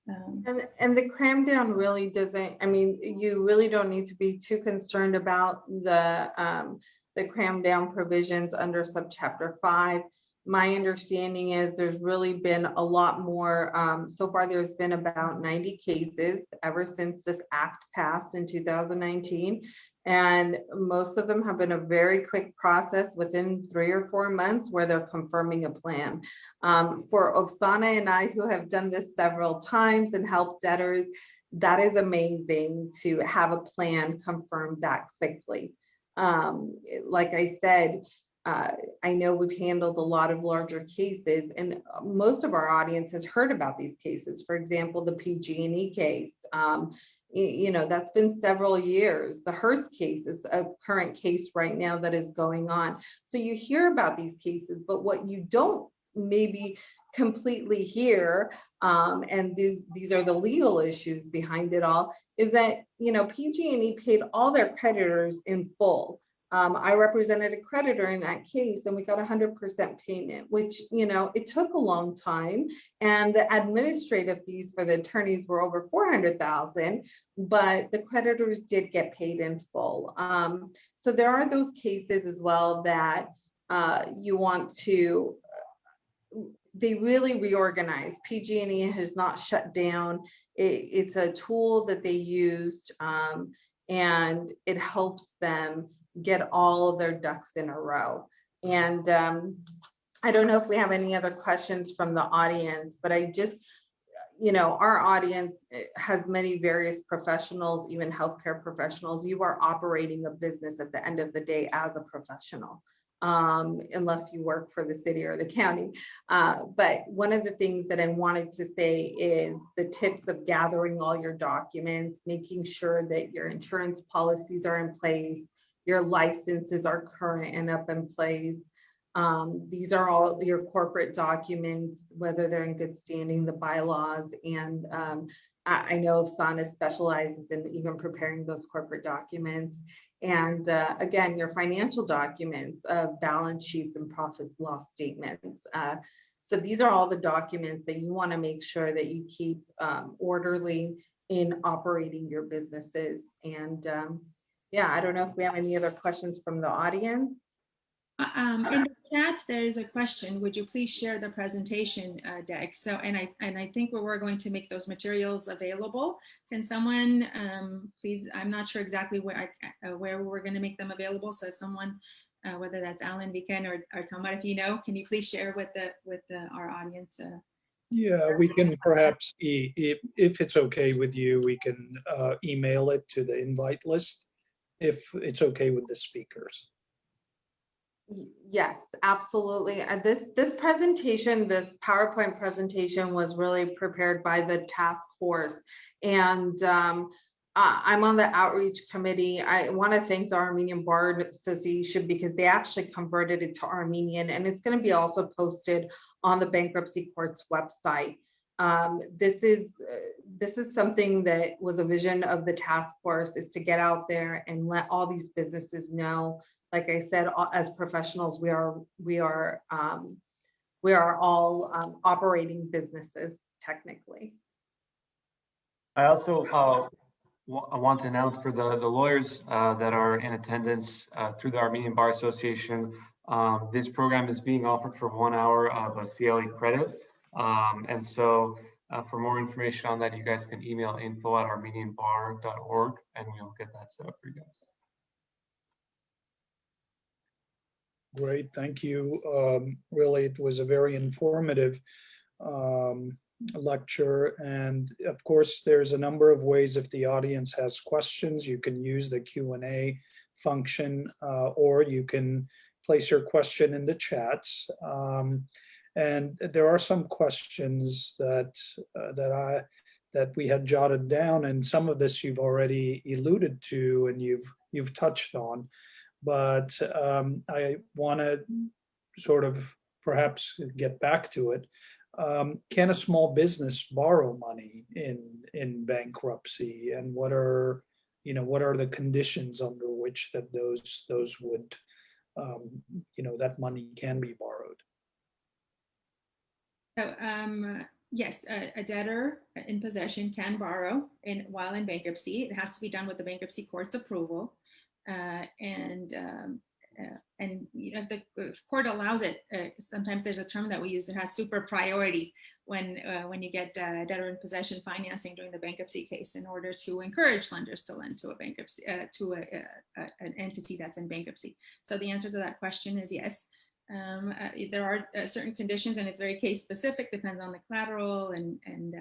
And the cram down really doesn't, you really don't need to be too concerned about the cram down provisions under subchapter 5. My understanding is there's really been a lot more. So far, there's been about 90 cases ever since this act passed in 2019. And most of them have been a very quick process within 3 or 4 months where they're confirming a plan. For Oksana and I, who have done this several times and helped debtors, that is amazing to have a plan confirmed that quickly. Like I said, I know we've handled a lot of larger cases, and most of our audience has heard about these cases. For example, the PG&E case, that's been several years. The Hertz case is a current case right now that is going on. So you hear about these cases, but what you don't maybe completely hear, and these are the legal issues behind it all, is that PG&E paid all their creditors in full. I represented a creditor in that case, and we got 100% payment, which it took a long time, and the administrative fees for the attorneys were over $400,000, but the creditors did get paid in full. So there are those cases as well that you want to. They really reorganize. PG&E has not shut down. It's a tool that they used, and it helps them get all of their ducks in a row. And I don't know if we have any other questions from the audience, but I just, our audience has many various professionals, even healthcare professionals. You are operating a business at the end of the day as a professional, unless you work for the city or the county. But one of the things that I wanted to say is the tips of gathering all your documents, making sure that your insurance policies are in place, your licenses are current and up in place. These are all your corporate documents, whether they're in good standing, the bylaws. And I know Oksana specializes in even preparing those corporate documents. And again, your financial documents, balance sheets and profit loss statements. So these are all the documents that you want to make sure that you keep orderly in operating your businesses. And yeah, I don't know if we have any other questions from the audience. In the chat, there's a question. Would you please share the presentation deck? So, and I think we're going to make those materials available. Can someone please? I'm not sure exactly where we're going to make them available. So, if someone, whether that's Alan, Viken, or Tamar, if you know, can you please share with our audience? Yeah, we can perhaps, if it's okay with you, we can email it to the invite list if it's okay with the speakers. Yes, absolutely. This presentation, this PowerPoint presentation was really prepared by the task force. And I'm on the outreach committee. I want to thank the Armenian Bar Association because they actually converted it to Armenian, and it's going to be also posted on the bankruptcy court's website. This is something that was a vision of the task force, is to get out there and let all these businesses know. Like I said, as professionals, we are all operating businesses technically. I also I want to announce for the lawyers that are in attendance through the Armenian Bar Association, this program is being offered for 1 hour of a CLE credit. And so for more information on that, you guys can email info@armenianbar.org and we'll get that set up for you guys. Great, thank you. Really, it was a very informative lecture. And of course, there's a number of ways if the audience has questions, you can use the Q&A function, or you can place your question in the chats. And there are some questions that we had jotted down, and some of this you've already alluded to and you've touched on. But I want to sort of perhaps get back to it. Can a small business borrow money in bankruptcy, and what are the conditions under which that those would that money can be borrowed? So yes, a debtor in possession can borrow while in bankruptcy. It has to be done with the bankruptcy court's approval. And if the court allows it, sometimes there's a term that we use that has super priority when you get debtor in possession financing during the bankruptcy case, in order to encourage lenders to lend to a bankruptcy an entity that's in bankruptcy. So the answer to that question is yes. There are certain conditions, and it's very case specific, depends on the collateral and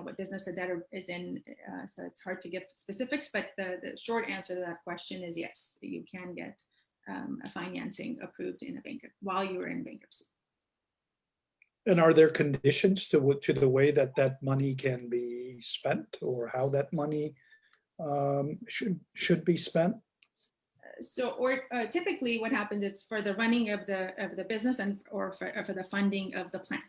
what business the debtor is in, so it's hard to give specifics, but the short answer to that question is yes, you can get a financing approved in a while you are in bankruptcy. And are there conditions to the way that money can be spent, or how that money should be spent? So, typically what happens is for the running of the business or for the funding of the plan.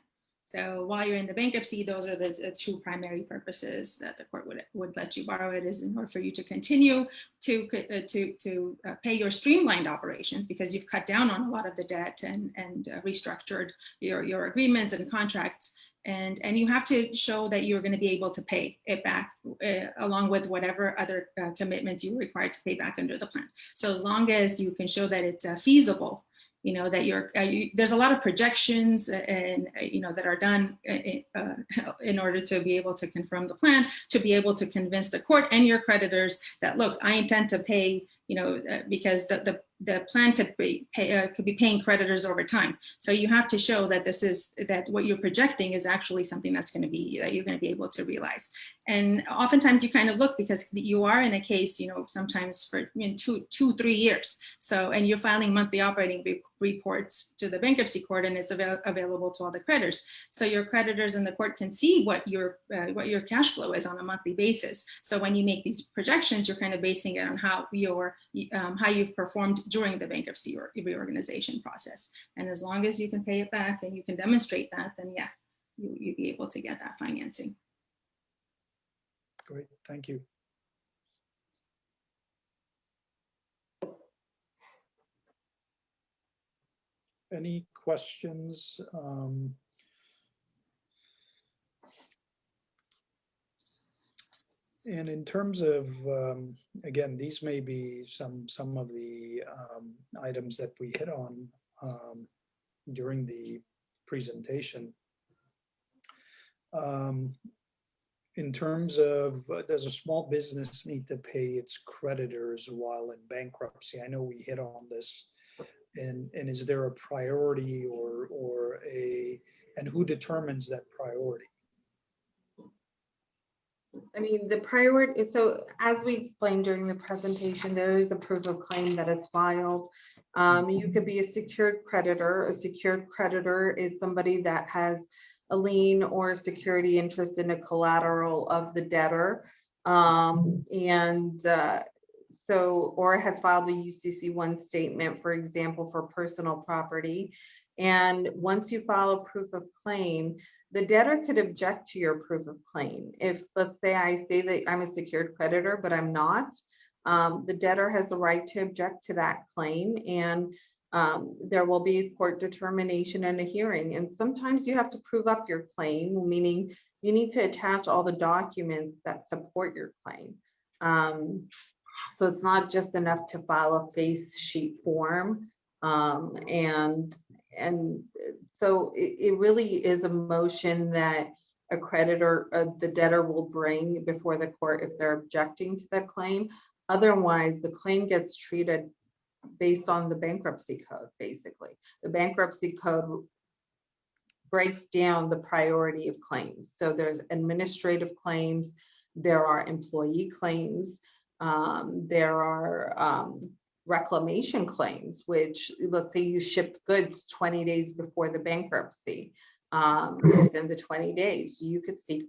So while you're in the bankruptcy, those are the two primary purposes that the court would let you borrow it, is in order for you to continue to pay your streamlined operations, because you've cut down on a lot of the debt and restructured your agreements and contracts. And you have to show that you're going to be able to pay it back along with whatever other commitments you were required to pay back under the plan. So as long as you can show that it's feasible, that there's a lot of projections and that are done in order to be able to confirm the plan, to be able to convince the court and your creditors that, look, I intend to pay, because the plan could be paying creditors over time. So you have to show that that what you're projecting is actually something that you're going to be able to realize. And oftentimes you kind of look, because you are in a case, sometimes for 2-3 years. So, and you're filing monthly operating reports to the bankruptcy court, and it's available to all the creditors. So your creditors and the court can see what your cash flow is on a monthly basis. So when you make these projections, you're kind of basing it on how you've performed during the bankruptcy or reorganization process. And as long as you can pay it back and you can demonstrate that, then yeah, you'd be able to get that financing. Great, thank you. Any questions? And in terms of, again, these may be some of the items that we hit on during the presentation. In terms of, does a small business need to pay its creditors while in bankruptcy? I know we hit on this. And is there a priority or and who determines that priority? I mean, the priority, so as we explained during the presentation, there is a proof of claim that is filed. You could be a secured creditor. A secured creditor is somebody that has a lien or a security interest in a collateral of the debtor. Or has filed a UCC-1 statement, for example, for personal property. And once you file a proof of claim, the debtor could object to your proof of claim. If, let's say, I say that I'm a secured creditor, but I'm not, the debtor has the right to object to that claim, and there will be a court determination and a hearing. And sometimes you have to prove up your claim, meaning you need to attach all the documents that support your claim. So it's not just enough to file a face sheet form. And so it really is a motion that a creditor, the debtor will bring before the court if they're objecting to the claim. Otherwise, the claim gets treated based on the bankruptcy code, basically. The bankruptcy code breaks down the priority of claims. So there's administrative claims, there are employee claims, there are reclamation claims, which, let's say you shipped goods 20 days before the bankruptcy. Within the 20 days, you could seek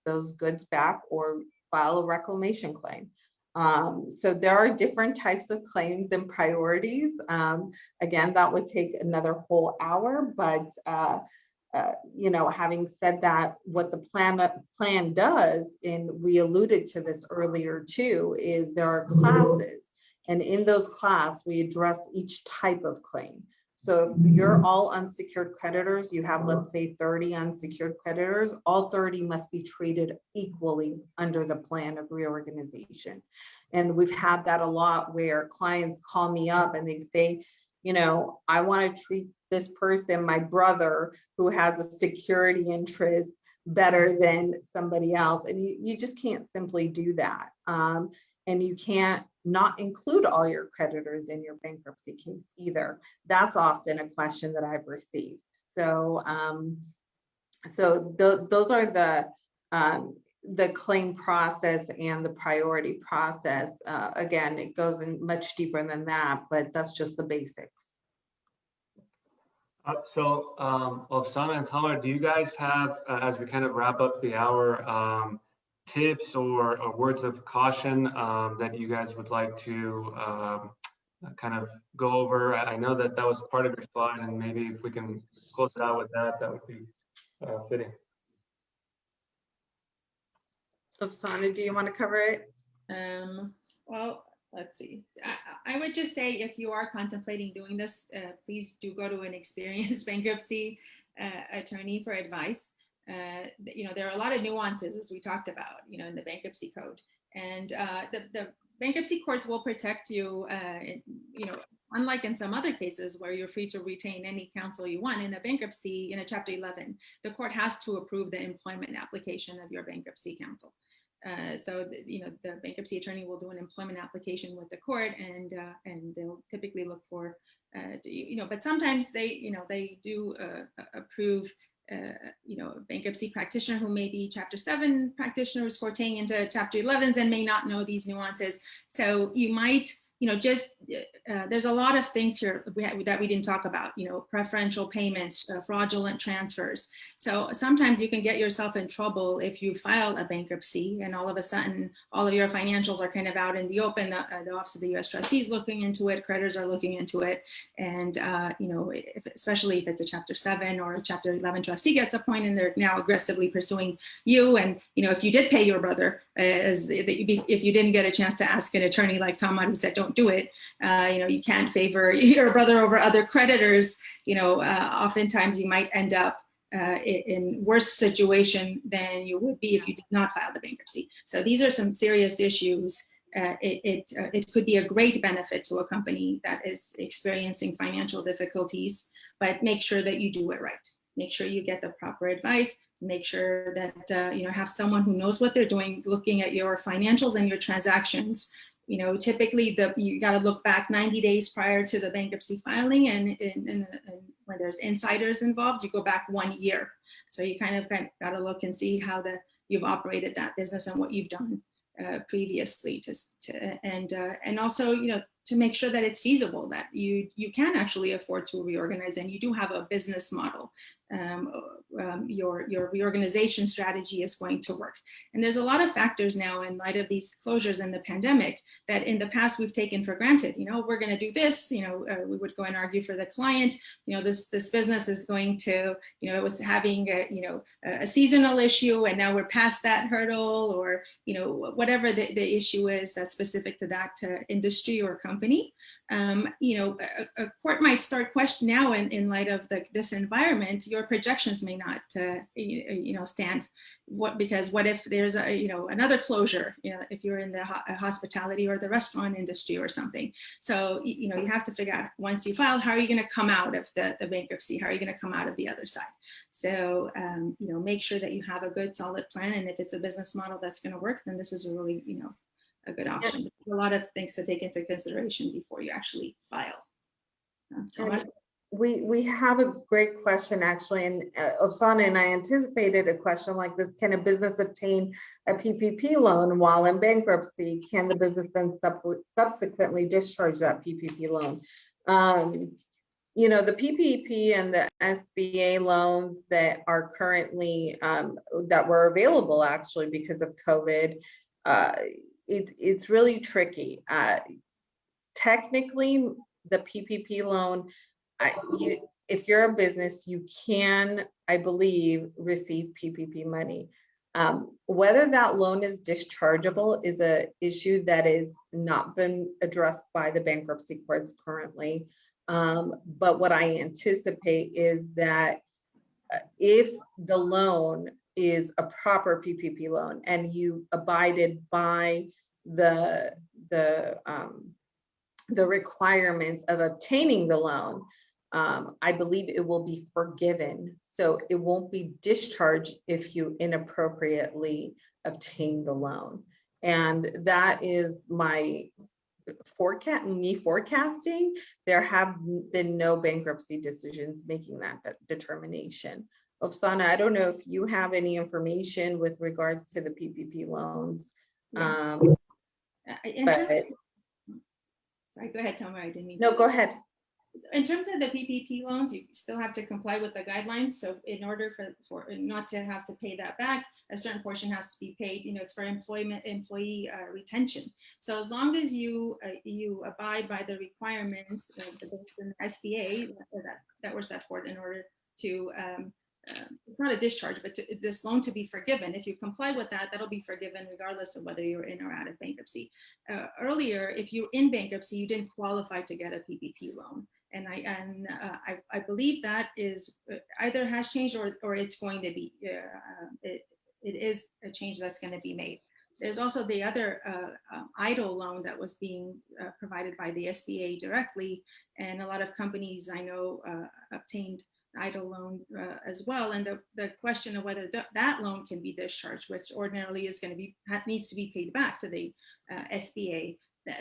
those goods back or file a reclamation claim. So there are different types of claims and priorities. Again, that would take another whole hour, but having said that, what the plan does, and we alluded to this earlier too, is there are classes. And in those classes, we address each type of claim. So if you're all unsecured creditors, you have, let's say, 30 unsecured creditors, all 30 must be treated equally under the plan of reorganization. And we've had that a lot where clients call me up and they say, I want to treat this person, my brother, who has a security interest, better than somebody else. And you just can't simply do that. And you can't not include all your creditors in your bankruptcy case either. That's often a question that I've received. So, those are the claim process and the priority process. Again, it goes in much deeper than that, but that's just the basics. So, Oksana and Tamar, do you guys have, as we kind of wrap up the hour, tips or words of caution that you guys would like to kind of go over? I know that was part of your slide, and maybe if we can close it out with that, that would be fitting. Oksana, do you want to cover it? Well, let's see. I would just say, if you are contemplating doing this, please do go to an experienced bankruptcy attorney for advice. There are a lot of nuances, as we talked about, in the bankruptcy code, and the bankruptcy courts will protect you. Unlike in some other cases where you're free to retain any counsel you want, in a bankruptcy, in a Chapter 11, the court has to approve the employment application of your bankruptcy counsel. So the bankruptcy attorney will do an employment application with the court, and they'll typically look for, but sometimes they do approve. Bankruptcy practitioner who may be Chapter 7 practitioners foraying into Chapter 11s and may not know these nuances. So you might, there's a lot of things here that we didn't talk about, preferential payments, fraudulent transfers. So sometimes you can get yourself in trouble if you file a bankruptcy and all of a sudden all of your financials are kind of out in the open. The Office of the U.S. Trustee is looking into it, creditors are looking into it. And, especially if it's a Chapter 7 or a Chapter 11 trustee gets appointed, they're now aggressively pursuing you. And, if you did pay your brother, if you didn't get a chance to ask an attorney like Tamar, who said, don't don't do it. You can't favor your brother over other creditors. Oftentimes you might end up in worse situation than you would be if you did not file the bankruptcy. So these are some serious issues. It could be a great benefit to a company that is experiencing financial difficulties, but make sure that you do it right. Make sure you get the proper advice. Make sure that have someone who knows what they're doing, looking at your financials and your transactions. Typically you got to look back 90 days prior to the bankruptcy filing, and when there's insiders involved, you go back 1 year. So you kind of got to look and see how you've operated that business and what you've done previously, and also to make sure that it's feasible, that you can actually afford to reorganize and you do have a business model. Your reorganization strategy is going to work. And there's a lot of factors now in light of these closures and the pandemic that in the past we've taken for granted. We're going to do this, we would go and argue for the client, this business is going to, it was having a seasonal issue and now we're past that hurdle, or whatever the issue is that's specific to that industry or company. A court might start questioning now in light of this environment. Your projections may not stand. Because what if there's another closure, if you're in the hospitality or the restaurant industry or something. So you have to figure out, once you file, how are you going to come out of the bankruptcy? How are you going to come out of the other side? So make sure that you have a good solid plan, and if it's a business model that's going to work, then this is a really a good option. There's a lot of things to take into consideration before you actually file. We have a great question, actually, and Oksana and I anticipated a question like this. Can a business obtain a PPP loan while in bankruptcy? Can the business then subsequently discharge that PPP loan? The PPP and the SBA loans that are currently, that were available actually because of COVID, it's really tricky. Technically, the PPP loan, if you're a business, you can, I believe, receive PPP money. Whether that loan is dischargeable is an issue that has not been addressed by the bankruptcy courts currently. But what I anticipate is that if the loan is a proper PPP loan and you abided by the requirements of obtaining the loan, I believe it will be forgiven. So it won't be discharged if you inappropriately obtain the loan. And that is my forecasting. There have been no bankruptcy decisions making that determination. Oksana, I don't know if you have any information with regards to the PPP loans. Yeah. Sorry, go ahead, Tamara. I didn't mean to. No, go ahead. In terms of the PPP loans, you still have to comply with the guidelines. So in order for not to have to pay that back, a certain portion has to be paid. It's for employee retention. So as long as you abide by the requirements of the SBA that were set forth in order to, it's not a discharge, but this loan to be forgiven. If you comply with that, that'll be forgiven regardless of whether you're in or out of bankruptcy. Earlier, if you're in bankruptcy, you didn't qualify to get a PPP loan. And I believe that is either has changed or it's going to be, it is a change that's going to be made. There's also the other EIDL loan that was being provided by the SBA directly. And a lot of companies I know obtained EIDL loan as well. And the question of whether that loan can be discharged, which ordinarily is going to be, needs to be paid back to the SBA.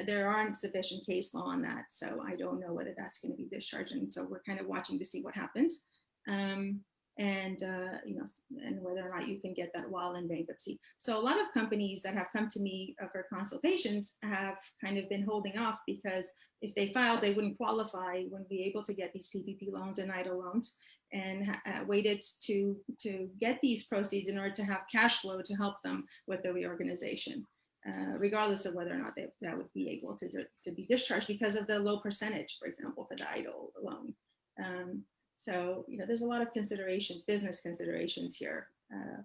There aren't sufficient case law on that. So I don't know whether that's going to be discharged. And so we're kind of watching to see what happens. And whether or not you can get that while in bankruptcy. So a lot of companies that have come to me for consultations have kind of been holding off because if they filed, they wouldn't qualify, wouldn't be able to get these PPP loans and EIDL loans, and waited to get these proceeds in order to have cash flow to help them with the reorganization. Regardless of whether or not that would be able to be discharged because of the low percentage, for example, for the EIDL loan. So, there's a lot of considerations, business considerations here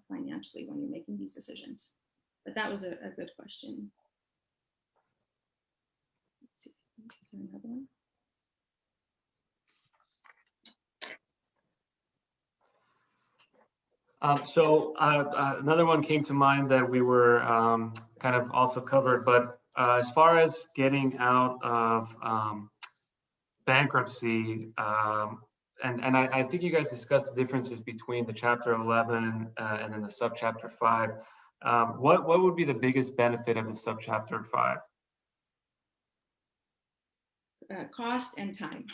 financially when you're making these decisions. But that was a good question. Let's see. Is there another one? Another one came to mind that we were kind of also covered, but as far as getting out of bankruptcy, and I think you guys discussed the differences between the Chapter 11 and then the Subchapter 5. What would be the biggest benefit of the Subchapter 5? Cost and time.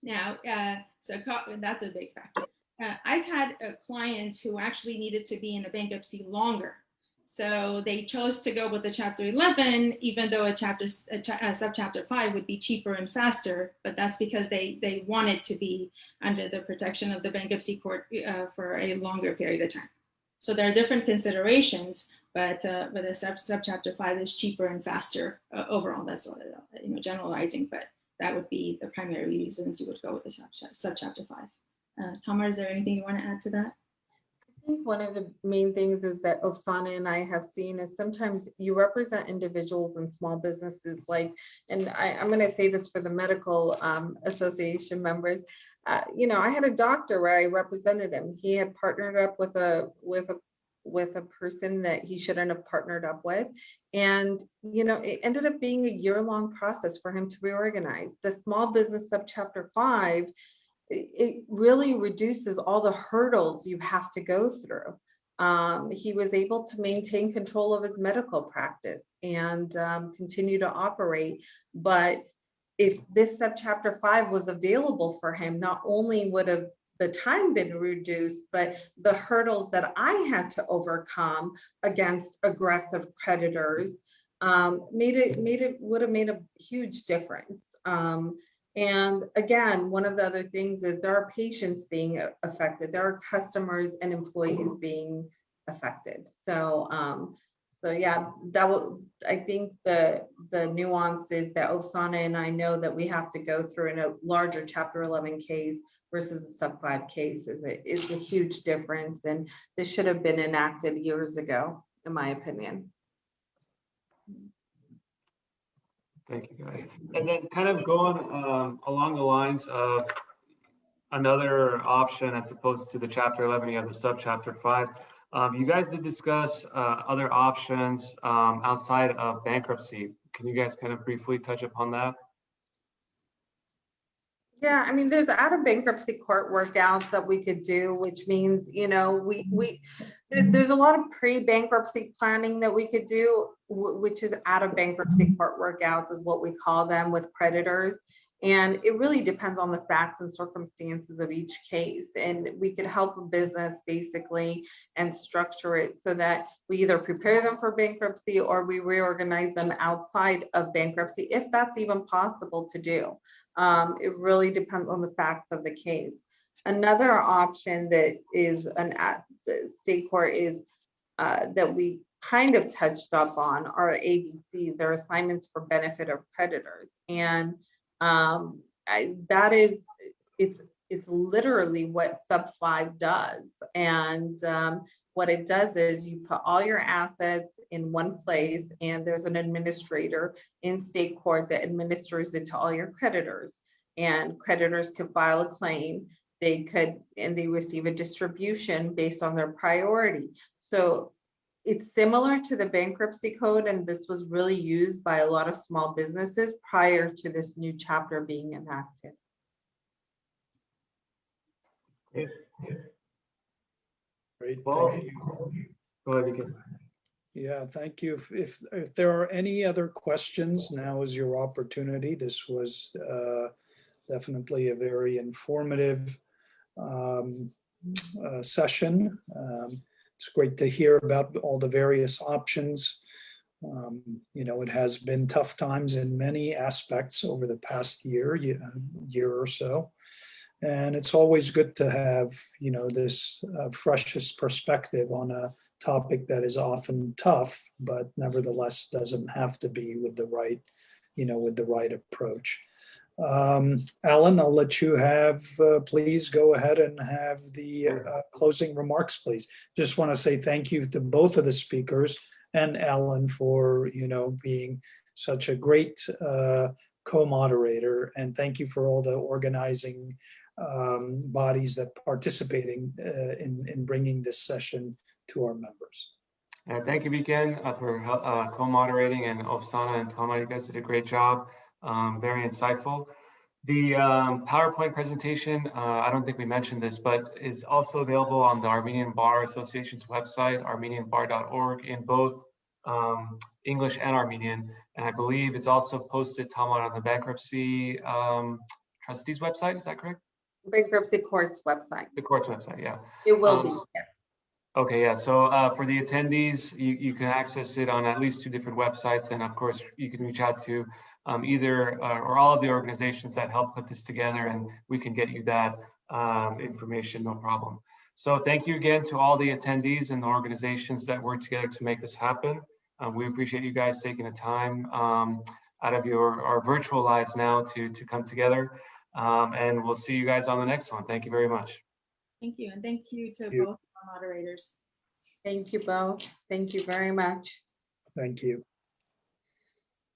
Now, that's a big factor. I've had clients who actually needed to be in a bankruptcy longer. So they chose to go with the Chapter 11, even though a Subchapter 5 would be cheaper and faster, but that's because they wanted to be under the protection of the bankruptcy court for a longer period of time. So there are different considerations, but a Subchapter 5 is cheaper and faster overall. That's generalizing, but that would be the primary reasons you would go with the Subchapter 5. Tamar, is there anything you want to add to that? I think one of the main things is that Ofsana and I have seen is sometimes you represent individuals and small businesses and I'm going to say this for the medical association members. I had a doctor where I represented him. He had partnered up with a person that he shouldn't have partnered up with. And, it ended up being a year-long process for him to reorganize. The small business Subchapter 5, it really reduces all the hurdles you have to go through. He was able to maintain control of his medical practice and continue to operate. But if this Subchapter 5 was available for him, not only would have the time been reduced, but the hurdles that I had to overcome against aggressive creditors would have made a huge difference. And again, one of the other things is there are patients being affected. There are customers and employees being affected. So yeah, I think the nuances that Ofsana and I know that we have to go through in a larger Chapter 11 case versus a Sub 5 case is a huge difference. And this should have been enacted years ago, in my opinion. Thank you, guys. And then kind of going along the lines of another option as opposed to the Chapter 11, you have the Subchapter 5. You guys did discuss other options outside of bankruptcy. Can you guys kind of briefly touch upon that? Yeah, I mean, there's out of bankruptcy court workouts that we could do, which means, there's a lot of pre-bankruptcy planning that we could do, which is out of bankruptcy court workouts is what we call them with creditors. And it really depends on the facts and circumstances of each case. And we could help a business basically and structure it so that we either prepare them for bankruptcy or we reorganize them outside of bankruptcy, if that's even possible to do. It really depends on the facts of the case. Another option that is the state court is that we kind of touched up on are ABCs, they're assignments for benefit of creditors. And it's literally what Sub 5 does. And what it does is you put all your assets in one place and there's an administrator in state court that administers it to all your creditors. And creditors could file a claim, they receive a distribution based on their priority. So it's similar to the bankruptcy code, and this was really used by a lot of small businesses prior to this new chapter being enacted. Great, Well, thank you. go ahead again. Yeah, thank you. If there are any other questions, now is your opportunity. This was definitely a very informative session. It's great to hear about all the various options. It has been tough times in many aspects over the past year or so. And it's always good to have, this freshest perspective on a topic that is often tough, but nevertheless doesn't have to be with the right approach. Alan, I'll let you have, please go ahead and have the closing remarks, please. Just want to say thank you to both of the speakers and Alan for, being such a great co-moderator, and thank you for all the organizing bodies that participating in bringing this session to our members. Thank you, Viken, for co-moderating, and Osana and Toma, you guys did a great job. Very insightful. The PowerPoint presentation, I don't think we mentioned this, but is also available on the Armenian Bar Association's website, armenianbar.org, in both English and Armenian. And I believe it's also posted, Toma, on the Bankruptcy Trustees website, is that correct? Bankruptcy Court's website. The court's website, yeah. It will be, yes. Okay, yeah, so for the attendees, you can access it on at least 2 different websites, and of course, you can reach out to either or all of the organizations that help put this together, and we can get you that information, no problem. So thank you again to all the attendees and the organizations that work together to make this happen. We appreciate you guys taking the time out of our virtual lives now to come together, and we'll see you guys on the next one. Thank you very much. Thank you, and thank you to both our moderators. Thank you both. Thank you very much. Thank you.